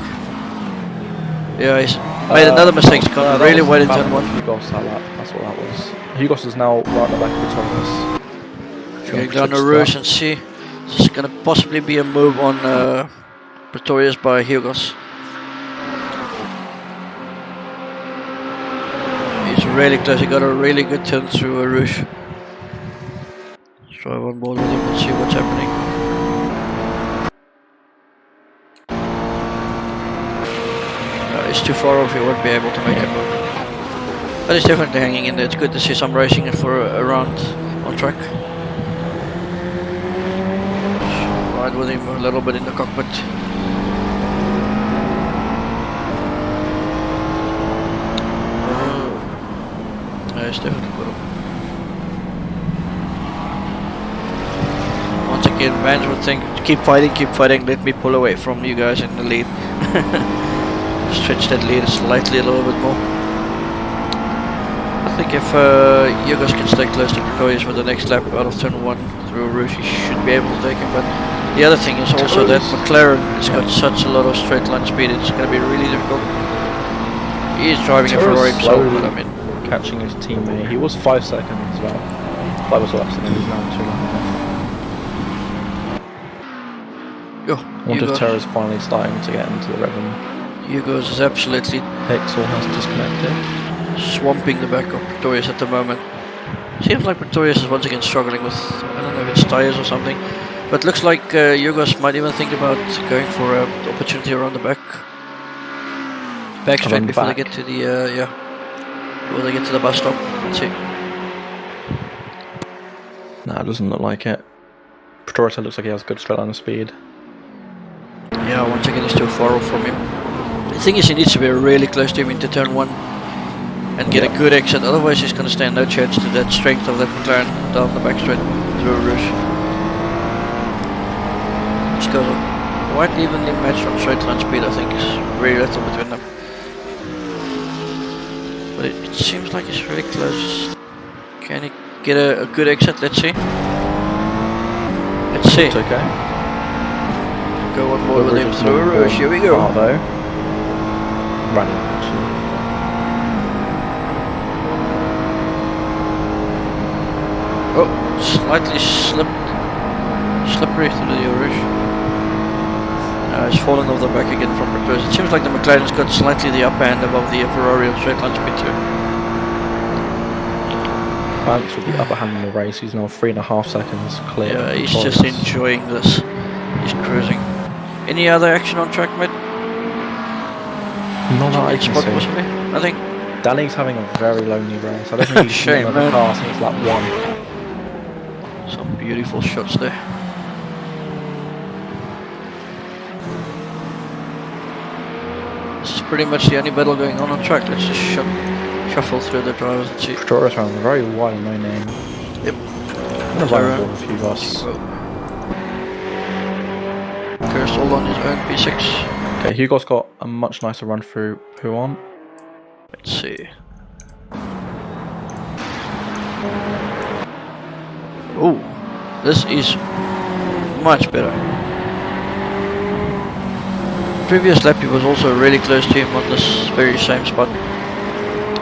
Yeah, he's made another mistake. He's gone really wide in turn 1. Hugos that lap, that's what that was. Hugos is now right on the back of Pretorius. Going down the Rouge and see. This is gonna possibly be a move on Pretorius by Hugos. He's really close, he got a really good turn through a Rouge. Let's drive on board with him and see what's happening. It's too far off, he won't be able to make it. But he's definitely hanging in there. It's good to see some racing for a round on track. Ride with him a little bit in the cockpit. It's definitely good. Once again, Vans would think, keep fighting, let me pull away from you guys in the lead. Stretch that lead slightly a little bit more. I think if Hugos can stay close to Pretorius for the next lap out of turn 1 through Rouge, he should be able to take him. But the other thing is also that McLaren has got such a lot of straight line speed, it's going to be really difficult. He is driving a Ferrari himself, but I mean... catching his teammate. He was 5 seconds well. 5 or so laps and he's now 2.5. I wonder if Terra's finally starting to get into the rhythm. Hugos is absolutely Pixel has disconnected. Swamping the back of Pretorius at the moment. Seems like Pretorius is once again struggling with, I don't know if it's tires or something, but looks like Hugos might even think about going for an opportunity around the back straight before they get to the before they get to the bus stop. Let's see. Nah, it doesn't look like it. Pretorius looks like he has good straight line of speed. Yeah, once again he's too far off from him. The thing is, he needs to be really close to him into turn 1 and get a good exit, otherwise he's going to stand no chance to that strength of that McLaren down the back straight through Rouge. This goes quite evenly matched on straight line speed, I think. It's very little between them. But it seems like it's really close. Can he get a good exit? Let's see. Let's see. It's okay. Go on board with him through Rouge. Here we go. Bravo. Running actually. Oh, slightly slippery through the Rouge. He's fallen off the back again from Pretorius. It seems like the McLaren's got slightly the upper hand above the Ferrari on straight line speed too. Banks with the upper hand in the race. He's now 3.5 seconds clear. Yeah, he's Pretorius. just enjoying this. He's cruising. Any other action on track, mate? Not that I can Spot see. possibly, I think. Danny's having a very lonely race. I don't think he's Shame, seen another man. car since lap 1. Some beautiful shots there. This is pretty much the only battle going on track. Let's just shuffle through the drivers and see. Pretorius around a very wide no name. Yep. I'm gonna run over a few of us. Cursed all on his own P6. Okay, Hugo's got a much nicer run through Huon. Let's see. Oh, this is much better. Previous lap he was also really close to him on this very same spot.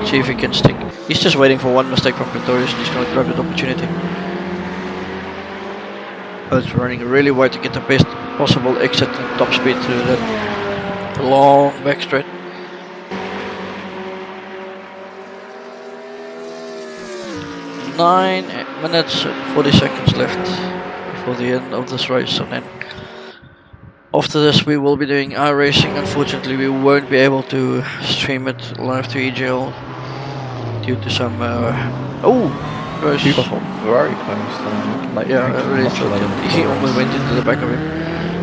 See if he can stick. He's just waiting for one mistake from Pretorius and he's going to grab that opportunity. Both running really wide to get the best possible exit and top speed through that long back straight. Nine minutes and 40 seconds left before the end of this race, and then after this we will be doing iRacing. Unfortunately we won't be able to stream it live to EGL due to some gosh. Hugo got very close. Like, Yeah, I really much thought later. he almost went into the back of him.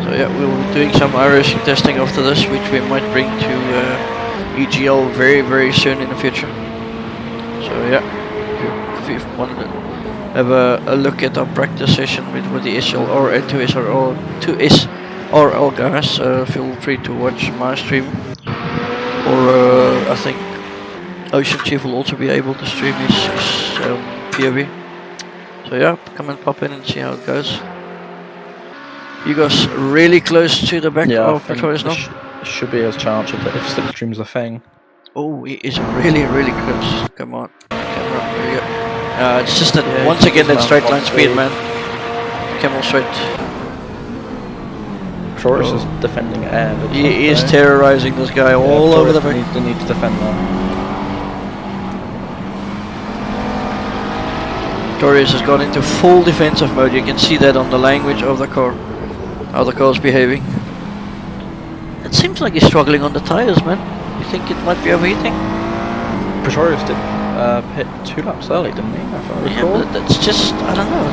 So yeah, we'll be doing some iRacing testing after this, which we might bring to EGL very soon in the future. So yeah, if you want to have a look at our practice session with the SLR and 2SRL guys, feel free to watch my stream, or I think OceanChief will also be able to stream his POV. So yeah, come and pop in and see how it goes. You guys really close to the back of Pretorius now? Should be his chance if slipstream's a thing. Oh, he is really close. Come on, camera, there you go. It's just that once again that straight line speed, man. Camel straight. Pretorius is defending air. He is terrorizing this guy all over the back. They need to defend that. Pretorius has gone into full defensive mode. You can see that on the language of the car, how the car is behaving. It seems like he's struggling on the tires, man. You think it might be overheating? Pretorius did hit 2 laps early, didn't he? Yeah, but that's just, I don't know.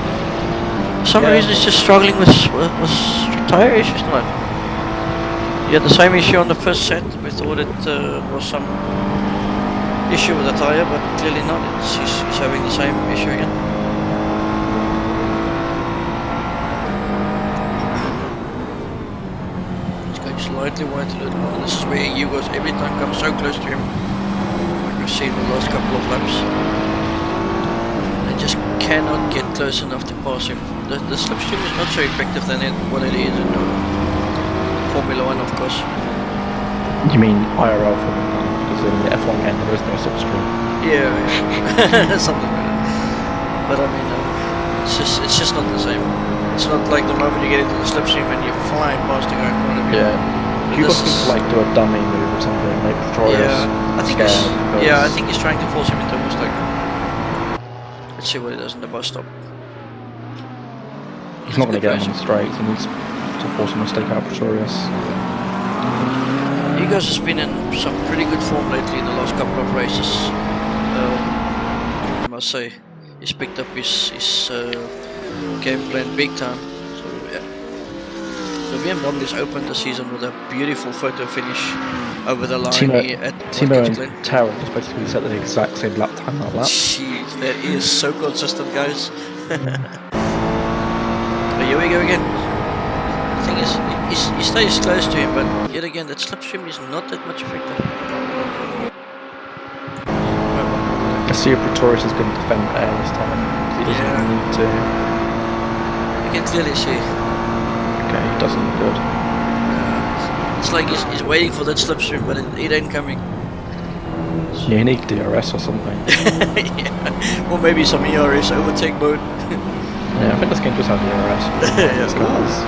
For some reason he's just struggling with tire issues tonight. He had the same issue on the first set. We thought it was some issue with the tire, but clearly not. He's having the same issue again. Slightly wide to the and this is where Hugo's every time comes so close to him, like we've seen the last couple of laps. They just cannot get close enough to pass him. The slipstream is not so effective than what it is in Formula 1, of course. You mean IRL Formula 1? Because in the F1 game there is no slipstream. Yeah, something like that. But I mean, it's just not the same. It's not like the moment you get into the slipstream and you're flying past the guy in front of you. Yeah. You got to like do a dummy move or something, like Pretorius. I think he's trying to force him into a mistake. Let's see what he does in the bus stop. He's not going to get him on the straight. He needs to force a mistake out of Pretorius. You guys has been in some pretty good form lately in the last couple of races. I must say, he's picked up his game plan big time. So yeah. So BMW's opened the season with a beautiful photo finish over the line Thimo and Tara just basically set the exact same lap time that lap. Jeez, that is so consistent, guys. But here we go again. The thing is, he stays close to him, but yet again, that slipstream is not that much effective. I see if Pretorius is going to defend air this time. He doesn't need to. You can clearly see. Okay, he doesn't look good. It's like he's waiting for that slipstream, but it ain't coming. Yeah, you need DRS or something. Yeah. Or maybe some ERS overtake mode. Yeah, I think this game just has DRS. Yeah, of course.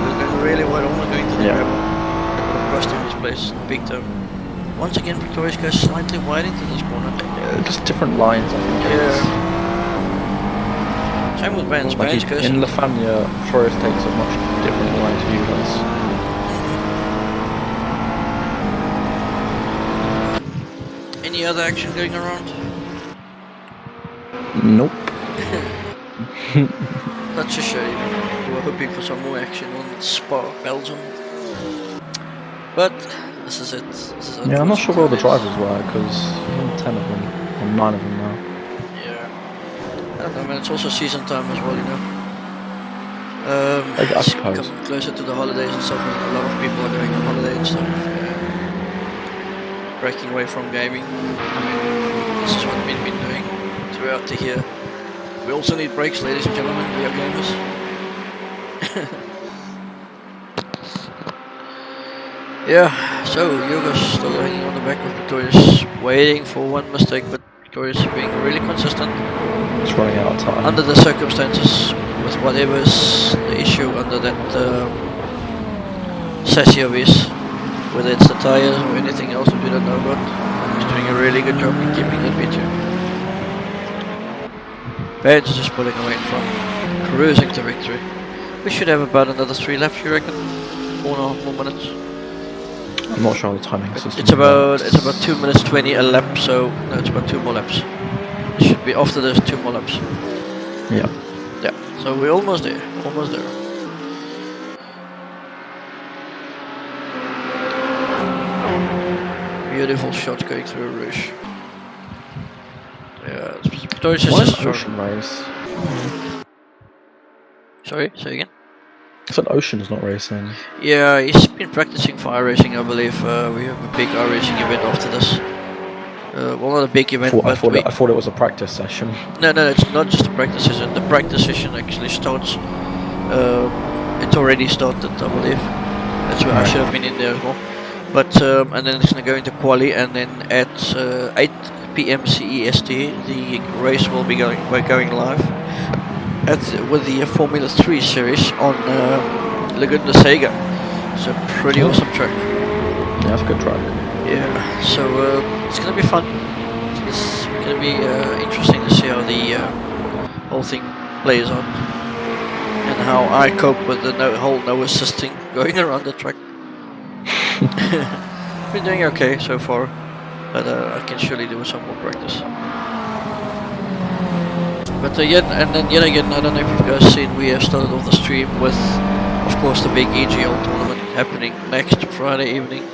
It's been really wide, almost going to the gravel. That would have cost him his place, big time. Once again, Pretorius goes slightly wide into this corner. Yeah, just different lines, I think. Yeah. Same with Ben's. Like Ben's goes. in Lafania, Flores takes a much different line to you guys. Any other action going around? Nope. That's a shame. We were hoping for some more action on Spa, Belgium. But this is it. This is Yeah, I'm not sure where all the unfortunate. drivers were because there's 10 of them, or 9 of them now. Yeah. I don't know, man. It's also season time as well, you know. I It's suppose. coming closer to the holidays and stuff, and a lot of people are going on holiday and stuff. Breaking away from gaming. I mean, this is what we've been doing throughout the year. We also need breaks, ladies and gentlemen. We are gamers. Yeah, so Yoga's still hanging on the back of Victorious, waiting for one mistake, but Victorious being really consistent It's running out of time. under the circumstances with whatever's the issue under that chassis of his, whether it's the tires or anything else that we don't know about. He's doing a really good job in keeping that picture. Ben's is just pulling away in front, cruising to victory. We should have about another 3 laps, you reckon? 4.5 more minutes. I'm not sure how the timing system It's about works. 2 minutes 20 a lap, so no, it's about 2 more laps. It should be after there's 2 more laps. Yeah. Yeah, so we're almost there, almost there. Beautiful shot going through Rouge. Yeah, Victorious is Why just an ocean race? Sorry, say again? I said Ocean's not racing. Yeah, he's been practicing for iRacing, I believe. We have a big iRacing event after this. Well, not a big event, I but thought it was a practice session. No, it's not just a practice session. The practice session actually starts. It's already started, I believe. That's where I should have been in there as well. But and then it's going to go into quali, and then at 8 p.m. CEST, the race will be going live with the Formula 3 series on Laguna Seca. It's a pretty awesome track. Yeah, that's a good track. Yeah, so it's going to be fun. It's going to be interesting to see how the whole thing plays out and how I cope with the whole no assisting going around the track. Been doing okay so far, but I can surely do some more practice. But yet again, I don't know if you guys seen, we have started off the stream with, of course, the big EGL tournament happening next Friday evening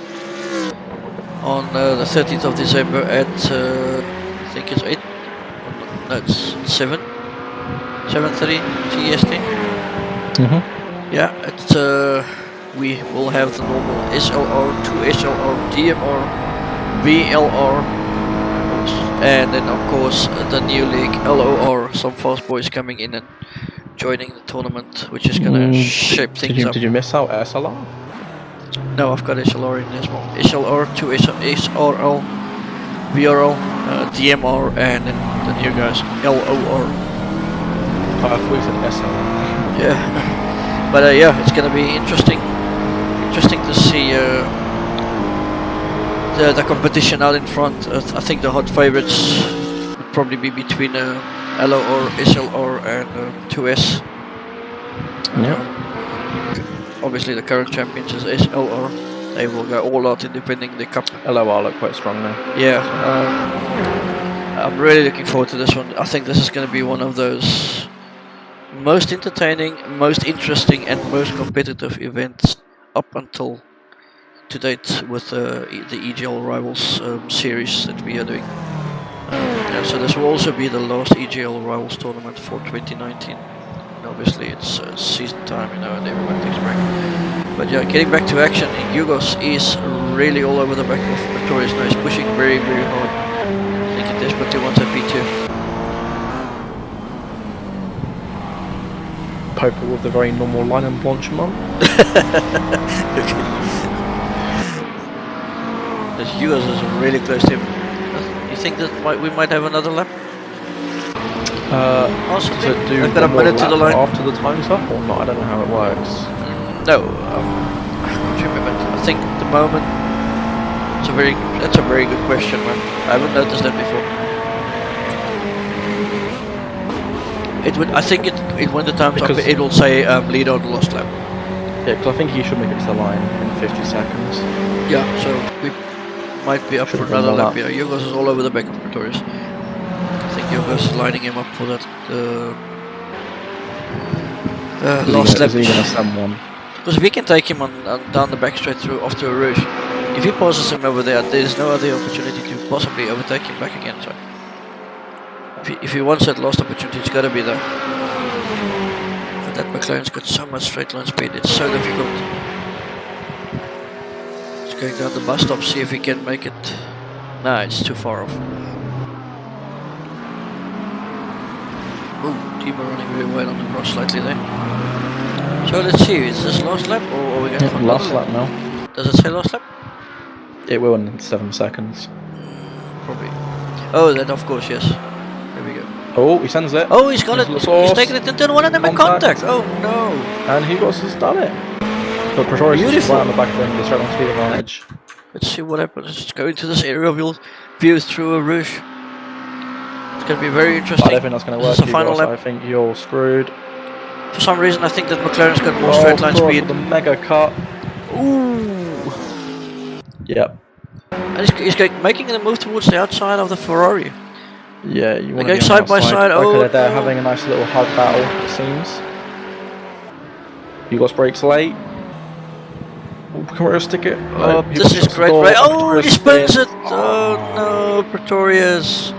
on the 13th of December at I think it's 8. No, it's 7. 7:30 CEST. Yeah, we will have the normal SLR, 2SRL, DMR, VLR, and then of course the new league LOR. Some fast boys coming in and joining the tournament, which is gonna shape things up. Did you miss out SLR? No, I've got SLR in as well. SLR, 2SRL, VRL, DMR, and then the new guys LOR. I thought you said SLR. Yeah, but yeah, it's gonna be interesting to see the competition out in front. I think the hot favorites would probably be between LOR, SLR, and 2S. Yeah. Obviously, the current champions is SLR. They will go all out in defending the cup. LOR look quite strong now. Yeah, I'm really looking forward to this one. I think this is going to be one of those most entertaining, most interesting, and most competitive events up until to date with the EGL Rivals series that we are doing. Yeah, so this will also be the last EGL Rivals tournament for 2019. And obviously it's season time, you know, and everyone takes a break. But yeah, getting back to action, Yugos is really all over the back of Victorious now. He's pushing very, very hard. I think he desperately wants that P2. Piper with the very normal line and blanchiment. This Yugos is really close to him. You think that we might have another lap? To do I've got a minute to the line after the time's up or not? I don't know how it works. No, I can't remember. I think at the moment that's a very good question, man. I haven't noticed that before. It would. I think it when the time's up, Because- it will say leader on the last lap. Yeah, because I think he should make it to the line in 50 seconds. Yeah, so we might be up Should for have been another one lap. up. Yeah, Yogos is all over the back of Pretorius. I think Yogos is lining him up for that last lap. Is he going to send one? Because if we can take him on down the back straight through after a rush, if he passes him over there's no other opportunity to possibly overtake him back again. So if he wants that last opportunity, it's got to be there. But that McLaren's got so much straight line speed, it's so difficult. He's going down the bus stop, see if he can make it. Nah, it's too far off. Oh, Thimo running really well on the cross slightly there. So let's see, is this last lap or are we going for Last another lap now. Does it say last lap? It will in 7 seconds. Probably. Oh, that of course, yes. There we go. Oh, he sends it. Oh, he's got it. There's He's the sauce. taking it into one of them in contact. Oh no. And Hugos has done it. But Pretorius is Beautiful. right on the back of him, the straight line speed advantage. Let's see what happens. Let's go into this area. We'll view through a rush. It's going to be very I interesting. don't think that's going to This work, is the final Hugos. lap. I think you're screwed. For some reason, I think that McLaren's got more straight line Pretorius speed. with the mega cut. Ooh. Yep. And he's making the move towards the outside of the Ferrari. Yeah, you want to going be side by side. Okay, Oh, they're no. having a nice little hug battle, it seems. Hugos brakes late. Oh, Pretorius stick it. Oh, No, this Hugos is shuts the great. door. Right. Oh, Pretorius he spins spins. it. Oh no, Pretorius.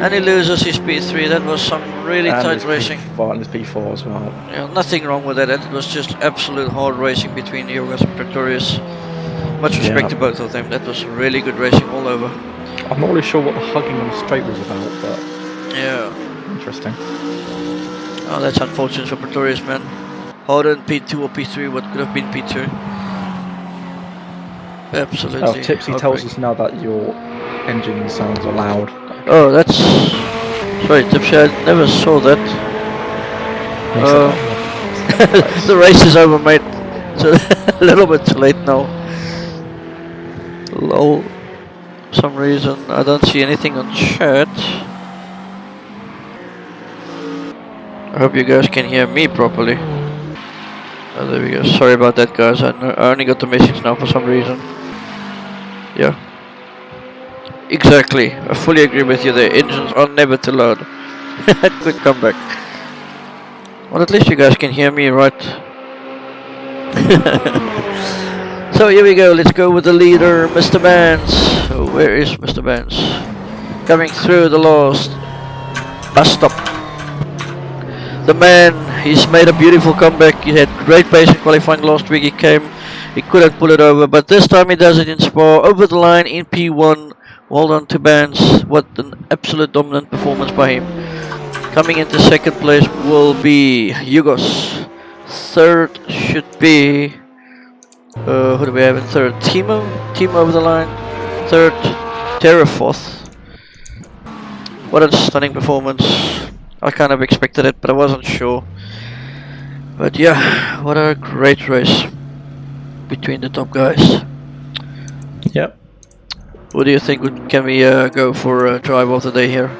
And he loses his P3. That was some really And tight his racing. P4, and his P4 as well. Yeah, nothing wrong with that. It was just absolute hard racing between Yogos and Pretorius. Much respect Yeah. to both of them. That was really good racing all over. I'm not really sure what the hugging on the straight was about, but Yeah. interesting. Oh, that's unfortunate for Pretorius, man. Harder than P2 or P3, what could have been P2. Absolutely. Oh, Tipsy tells heartbreaking. us now that your engine sounds are loud. Oh, that's... Sorry, Tipsy, I never saw that. He said that. The race is over, mate. So a little bit too late now. Lol. For some reason, I don't see anything on chat. I hope you guys can hear me properly. Oh, there we go. Sorry about that, guys. I only got the message now for some reason. Yeah. Exactly. I fully agree with you. The engines are never too loud. Good comeback. Well, at least you guys can hear me, right? So here we go. Let's go with the leader, Mr. Vance. Oh, where is Mr. Vance? Coming through the last bus stop. The man, he's made a beautiful comeback. He had great pace in qualifying last week. He couldn't pull it over, but this time he does it in Spa, over the line in P1. Well done to Vance. What an absolute dominant performance by him. Coming into second place will be Yugos. Third should be... who do we have in third? Thimo over the line. Third, Terra fourth. What a stunning performance. I kind of expected it, but I wasn't sure. But yeah, what a great race between the top guys. Yep. What do you think? Can we go for a drive of the day here?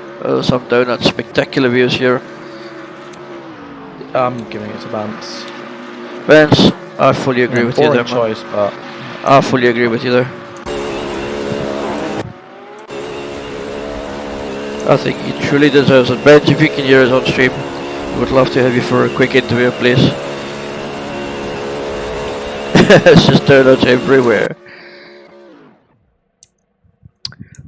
Some donuts, spectacular views here. I'm giving it to Vance. Vance, I fully agree with you Boring there, man. choice, but I fully agree with you there. I think he truly deserves it. Vance, if you can hear us on stream, we would love to have you for a quick interview, please. It's just donuts everywhere.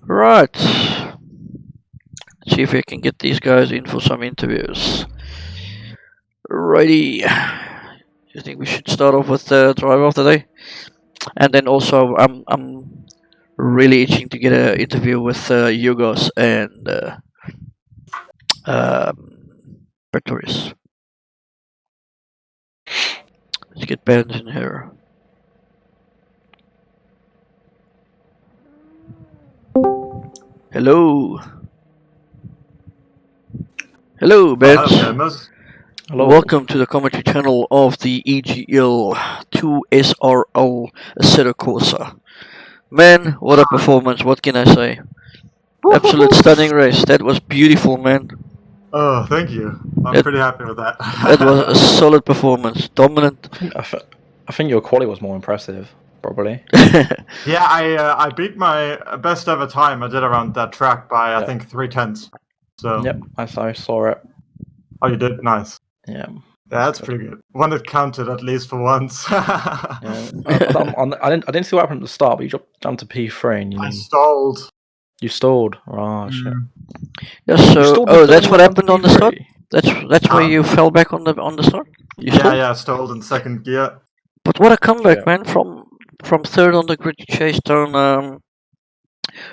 Right. Let's see if we can get these guys in for some interviews. Righty. You think we should start off with the driver of the day? And then also, I'm really itching to get an interview with Yugos and Pretorius. Let's get bands in here. Hello. Hello, Benz. hello. Welcome to the commentary channel of the EGL 2SRL Assetto Corsa. Man, what a performance, what can I say? Absolute stunning race, that was beautiful, man. Oh, thank you. I'm pretty happy with that. It was a solid performance, dominant. I think your quality was more impressive, probably. Yeah, I beat my best ever time I did around that track by I think 3/10. So Yep, I saw it. Oh, you did? Nice. Yeah. Yeah, that's pretty good. One that counted at least for once. Yeah. I didn't see what happened at the start, but you jumped to P3 and I stalled. You stalled. Oh shit. Yeah, so that's what happened on the start. P3? That's why you fell back on the start. You Yeah, yeah, stalled in second gear. But what a comeback, man! From third on the grid, you chased down.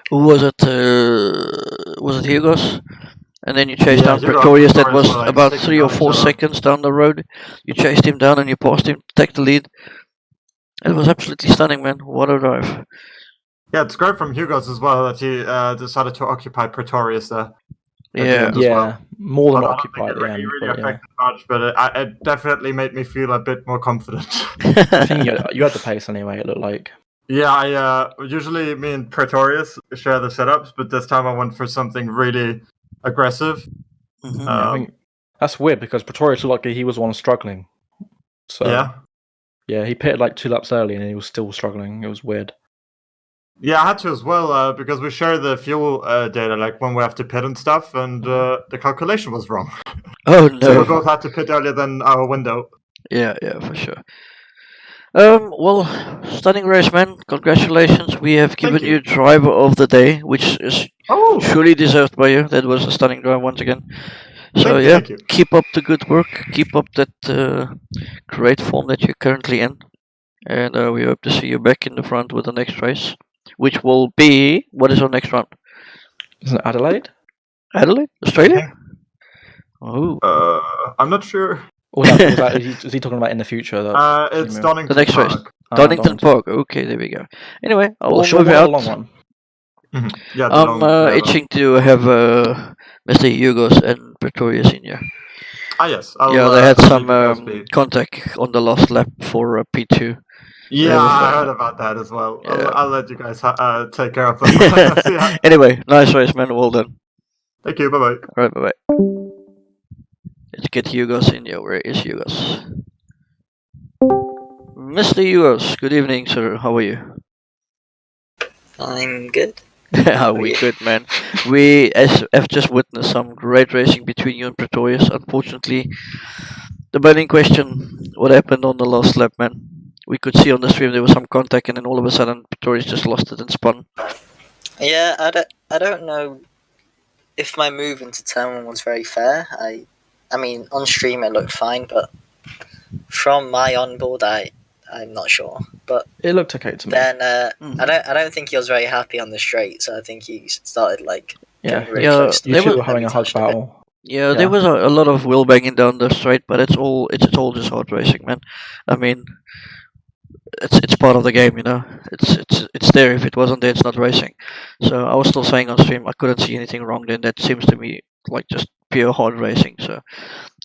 Who was it? Was it Hugos? And then you chased down Pretorius. That was like about 3 or 4 seconds down the road. You chased him down and you passed him to take the lead. It was absolutely stunning, man. What a drive! Yeah, it's great from Hugos as well that he decided to occupy Pretorius there. Yeah, more than occupy at the end. It really affected much, but it definitely made me feel a bit more confident. I think you had the pace anyway, it looked like. Yeah, usually me and Pretorius share the setups, but this time I went for something really aggressive. Mm-hmm. I think that's weird because Pretorius looked like he was the one struggling. So yeah, he pitted like 2 laps early and he was still struggling. It was weird. Yeah, I had to as well because we share the fuel data, like when we have to pit and stuff, and the calculation was wrong. Oh no! So we both had to pit earlier than our window. Yeah, for sure. Well, stunning race, man. Congratulations. We have given you driver of the day, which is surely deserved by you. That was a stunning drive once again. So thank you. Keep up the good work. Keep up that great form that you're currently in. And we hope to see you back in the front with the next race, which will be, what is our next round? Isn't it Adelaide? Adelaide? Australia? Oh. I'm not sure. Is he talking about in the future? It's Donington the next Park. race. Donington Park. Okay, there we go. Anyway, I'll move The out. long one. Yeah, I'm itching to have Mr. Hugos and Pretorius in here. Yes. They had some contact on the last lap for P2. Yeah, I heard about that as well. Yeah. I'll let you guys take care of them. Anyway, nice race, man. Well done. Thank you. Bye-bye. All right, bye-bye. Let's get Hugos in here. Where is Hugos? Mr. Hugos, good evening, sir. How are you? I'm good. Are we good, man? We have just witnessed some great racing between you and Pretorius. Unfortunately, the burning question, what happened on the last lap, man? We could see on the stream there was some contact, and then all of a sudden Pretorius just lost it and spun. Yeah, I don't know if my move into turn 1 was very fair. I mean, on stream it looked fine, but from my onboard, I'm not sure. But it looked okay to me. Then I don't think he was very happy on the straight, so I think he started getting really close to you two were having a hard battle. Yeah, there was a lot of wheel banging down the straight, but it's all just hard racing, man. I mean, it's part of the game, you know. It's there. If it wasn't there, it's not racing. So I was still saying on stream, I couldn't see anything wrong. Then that seems to me like just pure hard racing. So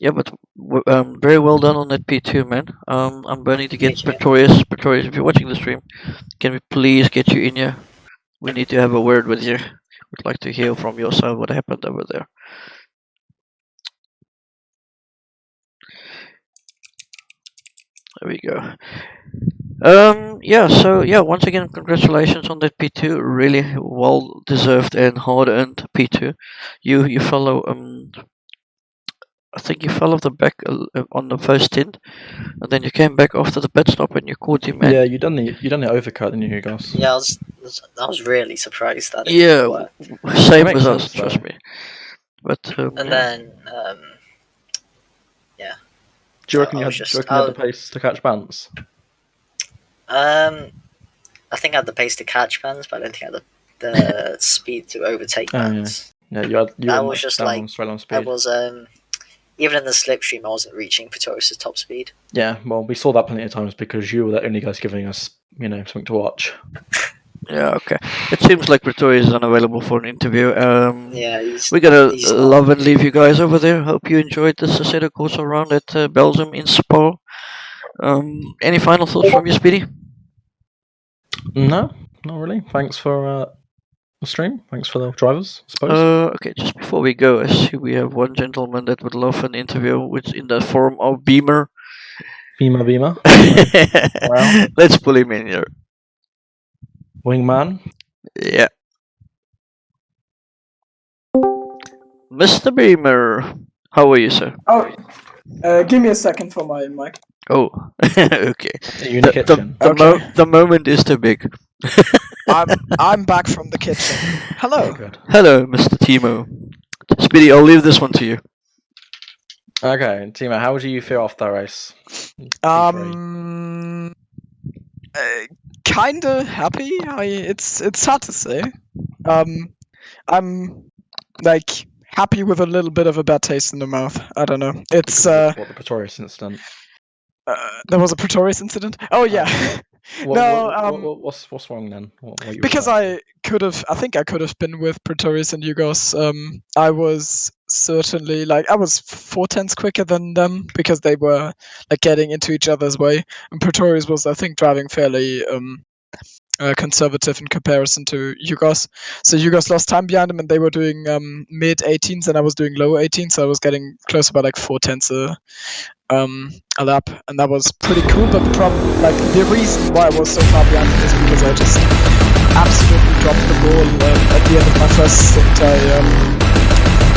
yeah, but very well done on that P2, man. I'm burning to get Pretorius. Pretorius, if you're watching the stream, can we please get you in here? We need to have a word with you. We'd like to hear from your side what happened over there. There we go. Once again, congratulations on that P2. Really well deserved and hard earned P2. You follow I think you fell off the back on the first stint, and then you came back after the pit stop and you caught him, man. Yeah, you done the overcut, didn't you, guys? Yeah, I was really surprised that it worked. Same with us, trust me. But and then do you reckon you had the pace to catch Bance? I think I had the pace to catch Bance, but I don't think I had the speed to overtake Bance. Yeah, you was just straight on speed. I was even in the slipstream, I wasn't reaching Pretorius' top speed. Yeah, well, we saw that plenty of times because you were the only guys giving us, something to watch. Yeah, okay. It seems like Pretorius is unavailable for an interview. We're gonna love and leave you guys over there. Hope you enjoyed this Assetto Corsa round at Belgium in Spa. Any final thoughts from you, Speedy? No, not really. Thanks for the stream. Thanks for the drivers, I suppose. Okay, just before we go, I see we have one gentleman that would love an interview with in the form of Beamer. Beamer. Well. Let's pull him in here. Wingman. Yeah. Mr. Beamer, how are you, sir? Oh, give me a second for my mic. Oh, okay. Are you in the kitchen? The moment is too big. I'm back from the kitchen. Hello. Good. Hello, Mr. Thimo. Speedy, I'll leave this one to you. Okay, Timo, how do you feel after that race? Kinda happy. It's hard to say. I'm like happy with a little bit of a bad taste in the mouth. I don't know. It's What, the Pretorius incident? there was a Pretorius incident. Oh yeah. What's wrong then? What you Because were I think I could have been with Pretorius and Yugos. I was certainly I was 4/10 quicker than them because they were like getting into each other's way, and Pretorius was, I think, driving fairly conservative in comparison to Yugos. So Yugos lost time behind him, and they were doing mid 18s, and I was doing low 18s. So I was getting close about like 4/10 a lap, and that was pretty cool. But the problem, the reason why I was so far behind is because I just absolutely dropped the ball at the end of my first stint.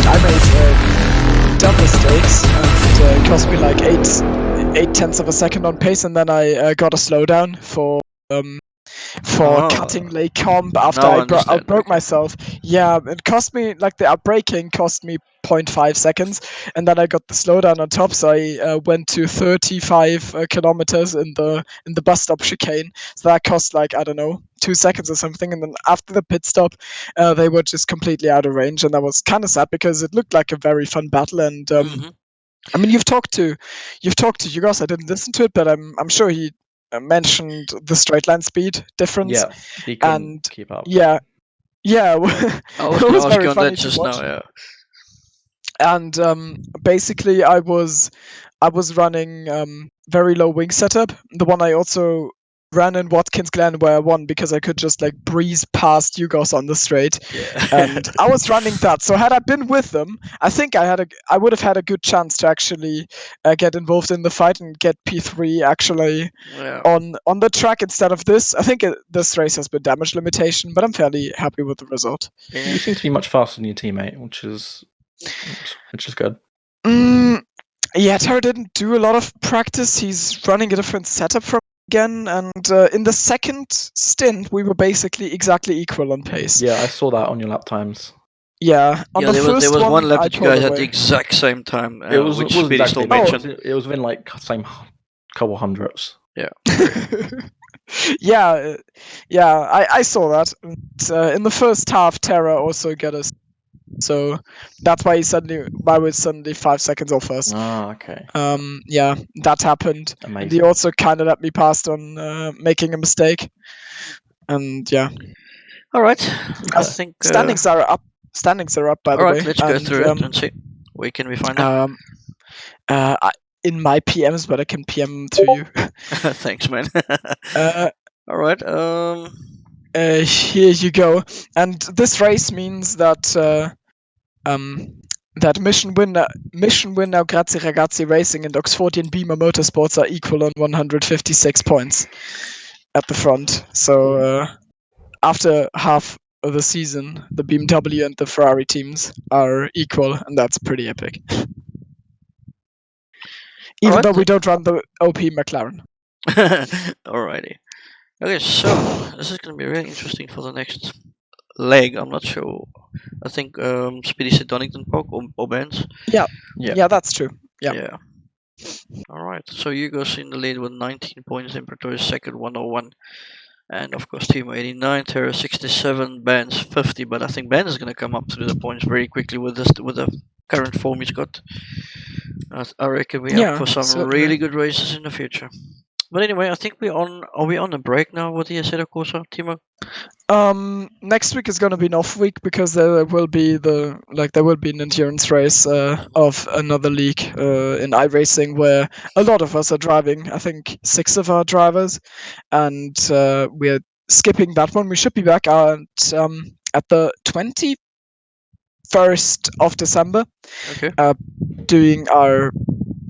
I made dumb mistakes, and it cost me like 8/10 of a second on pace, and then I got a slowdown for cutting late comp after I outbroke myself. Yeah, it cost me the outbraking cost me 0.5 seconds, and then I got the slowdown on top, so I went to 35 kilometers in the bus stop chicane. So that cost I don't know, 2 seconds or something, and then after the pit stop, they were just completely out of range, and that was kind of sad because it looked like a very fun battle. And I mean, you've talked to Yugos. I didn't listen to it, but I'm sure he mentioned the straight line speed difference. Yeah, he couldn't keep up. Yeah. I was going to ask you on that just now. Yeah. And basically, I was running very low wing setup. The one I also ran in Watkins Glen where I won because I could just breeze past Yugos on the straight, and I was running that. So had I been with them, I think I would have had a good chance to actually get involved in the fight and get P3 actually on the track instead of this. I think this race has been damage limitation, but I'm fairly happy with the result. Yeah. You seem to be much faster than your teammate, which is good. Yeah, Tara didn't do a lot of practice. He's running a different setup from again, and in the second stint we were basically exactly equal on pace. Yeah, I saw that on your lap times. Yeah, there was one lap that you guys had the exact same time, which Speedy still mentioned. It was within same couple hundredths. Yeah. I saw that. And, in the first half, Tara also got us. So that's why we're suddenly 5 seconds off us. Ah, okay. Yeah, that happened. Amazing. And he also kind of let me past on making a mistake. And yeah. All right. I think standings are up. Standings are up, by the way. All right, let's go through it and see. Where can we find them? In my PMs, but I can PM to you. Thanks, man. All right. Here you go. And this race means that that Mission Winner, Grazie Ragazzi Racing, and Oxfordian Beamer Motorsports are equal on 156 points at the front. So after half of the season, the BMW and the Ferrari teams are equal, and that's pretty epic. Even though we don't run the OP McLaren. Alrighty. Okay, so this is going to be really interesting for the next leg. I'm not sure. I think Speedy said Donington Park or Benz. Yeah, that's true. Yeah. Alright, so Hugo's in the lead with 19 points, Imperator is second, 101. And of course, Thimo 89, Terra 67, Benz 50. But I think Ben is going to come up to the points very quickly with the current form he's got. I reckon we're up for some really good races in the future. But anyway, I think are we on a break now with the Assetto Corsa, Thimo? Next week is going to be an off week because there will be an endurance race of another league in iRacing where a lot of us are driving. I think 6 of our drivers, and we're skipping that one. We should be back at at the 21st of December, Okay. doing our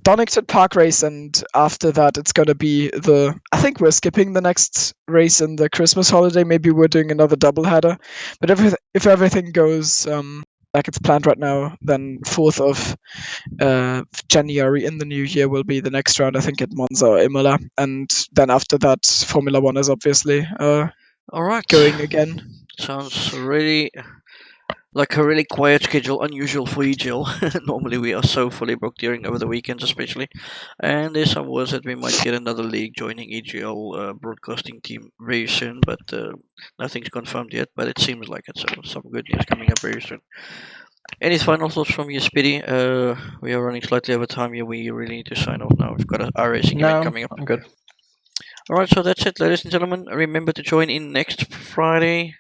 Donington Park race, and after that it's gonna be I think we're skipping the next race in the Christmas holiday. Maybe we're doing another doubleheader. But if everything goes like it's planned right now, then 4th of January in the new year will be the next round. I think at Monza or Imola, and then after that, Formula One is obviously All right. going again. Sounds really like a really quiet schedule, unusual for EGL. Normally we are so fully booked during over the weekends, especially. And there's some words that we might get another league joining EGL broadcasting team very soon, but nothing's confirmed yet. But it seems like it. So some good news coming up very soon. Any final thoughts from you, Speedy? We are running slightly over time here. We really need to sign off now. We've got a racing event coming up. I'm good. All right, so that's it, ladies and gentlemen. Remember to join in next Friday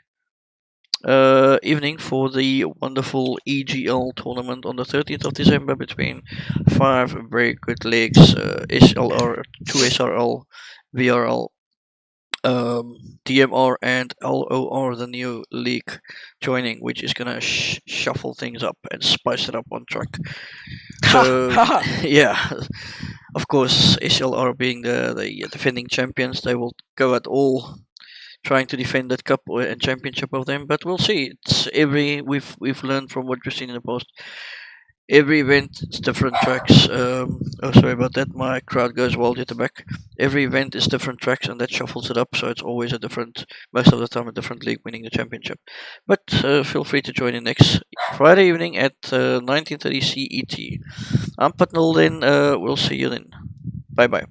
evening for the wonderful EGL tournament on the 13th of December between 5 very good leagues, SLR, 2SRL, VRL, DMR, and LOR, the new league joining, which is gonna shuffle things up and spice it up on track. So yeah, of course, SLR being the defending champions, they will go at all trying to defend that cup and championship of them. But we'll see. It's we've learned from what we've seen in the past. Every event is different tracks. Oh, sorry about that. My crowd goes wild at the back. Every event is different tracks, and that shuffles it up. So it's always a different, most of the time, a different league winning the championship. But feel free to join in next Friday evening at 19:30 CET. I'm Patnell. Then we'll see you then. Bye bye.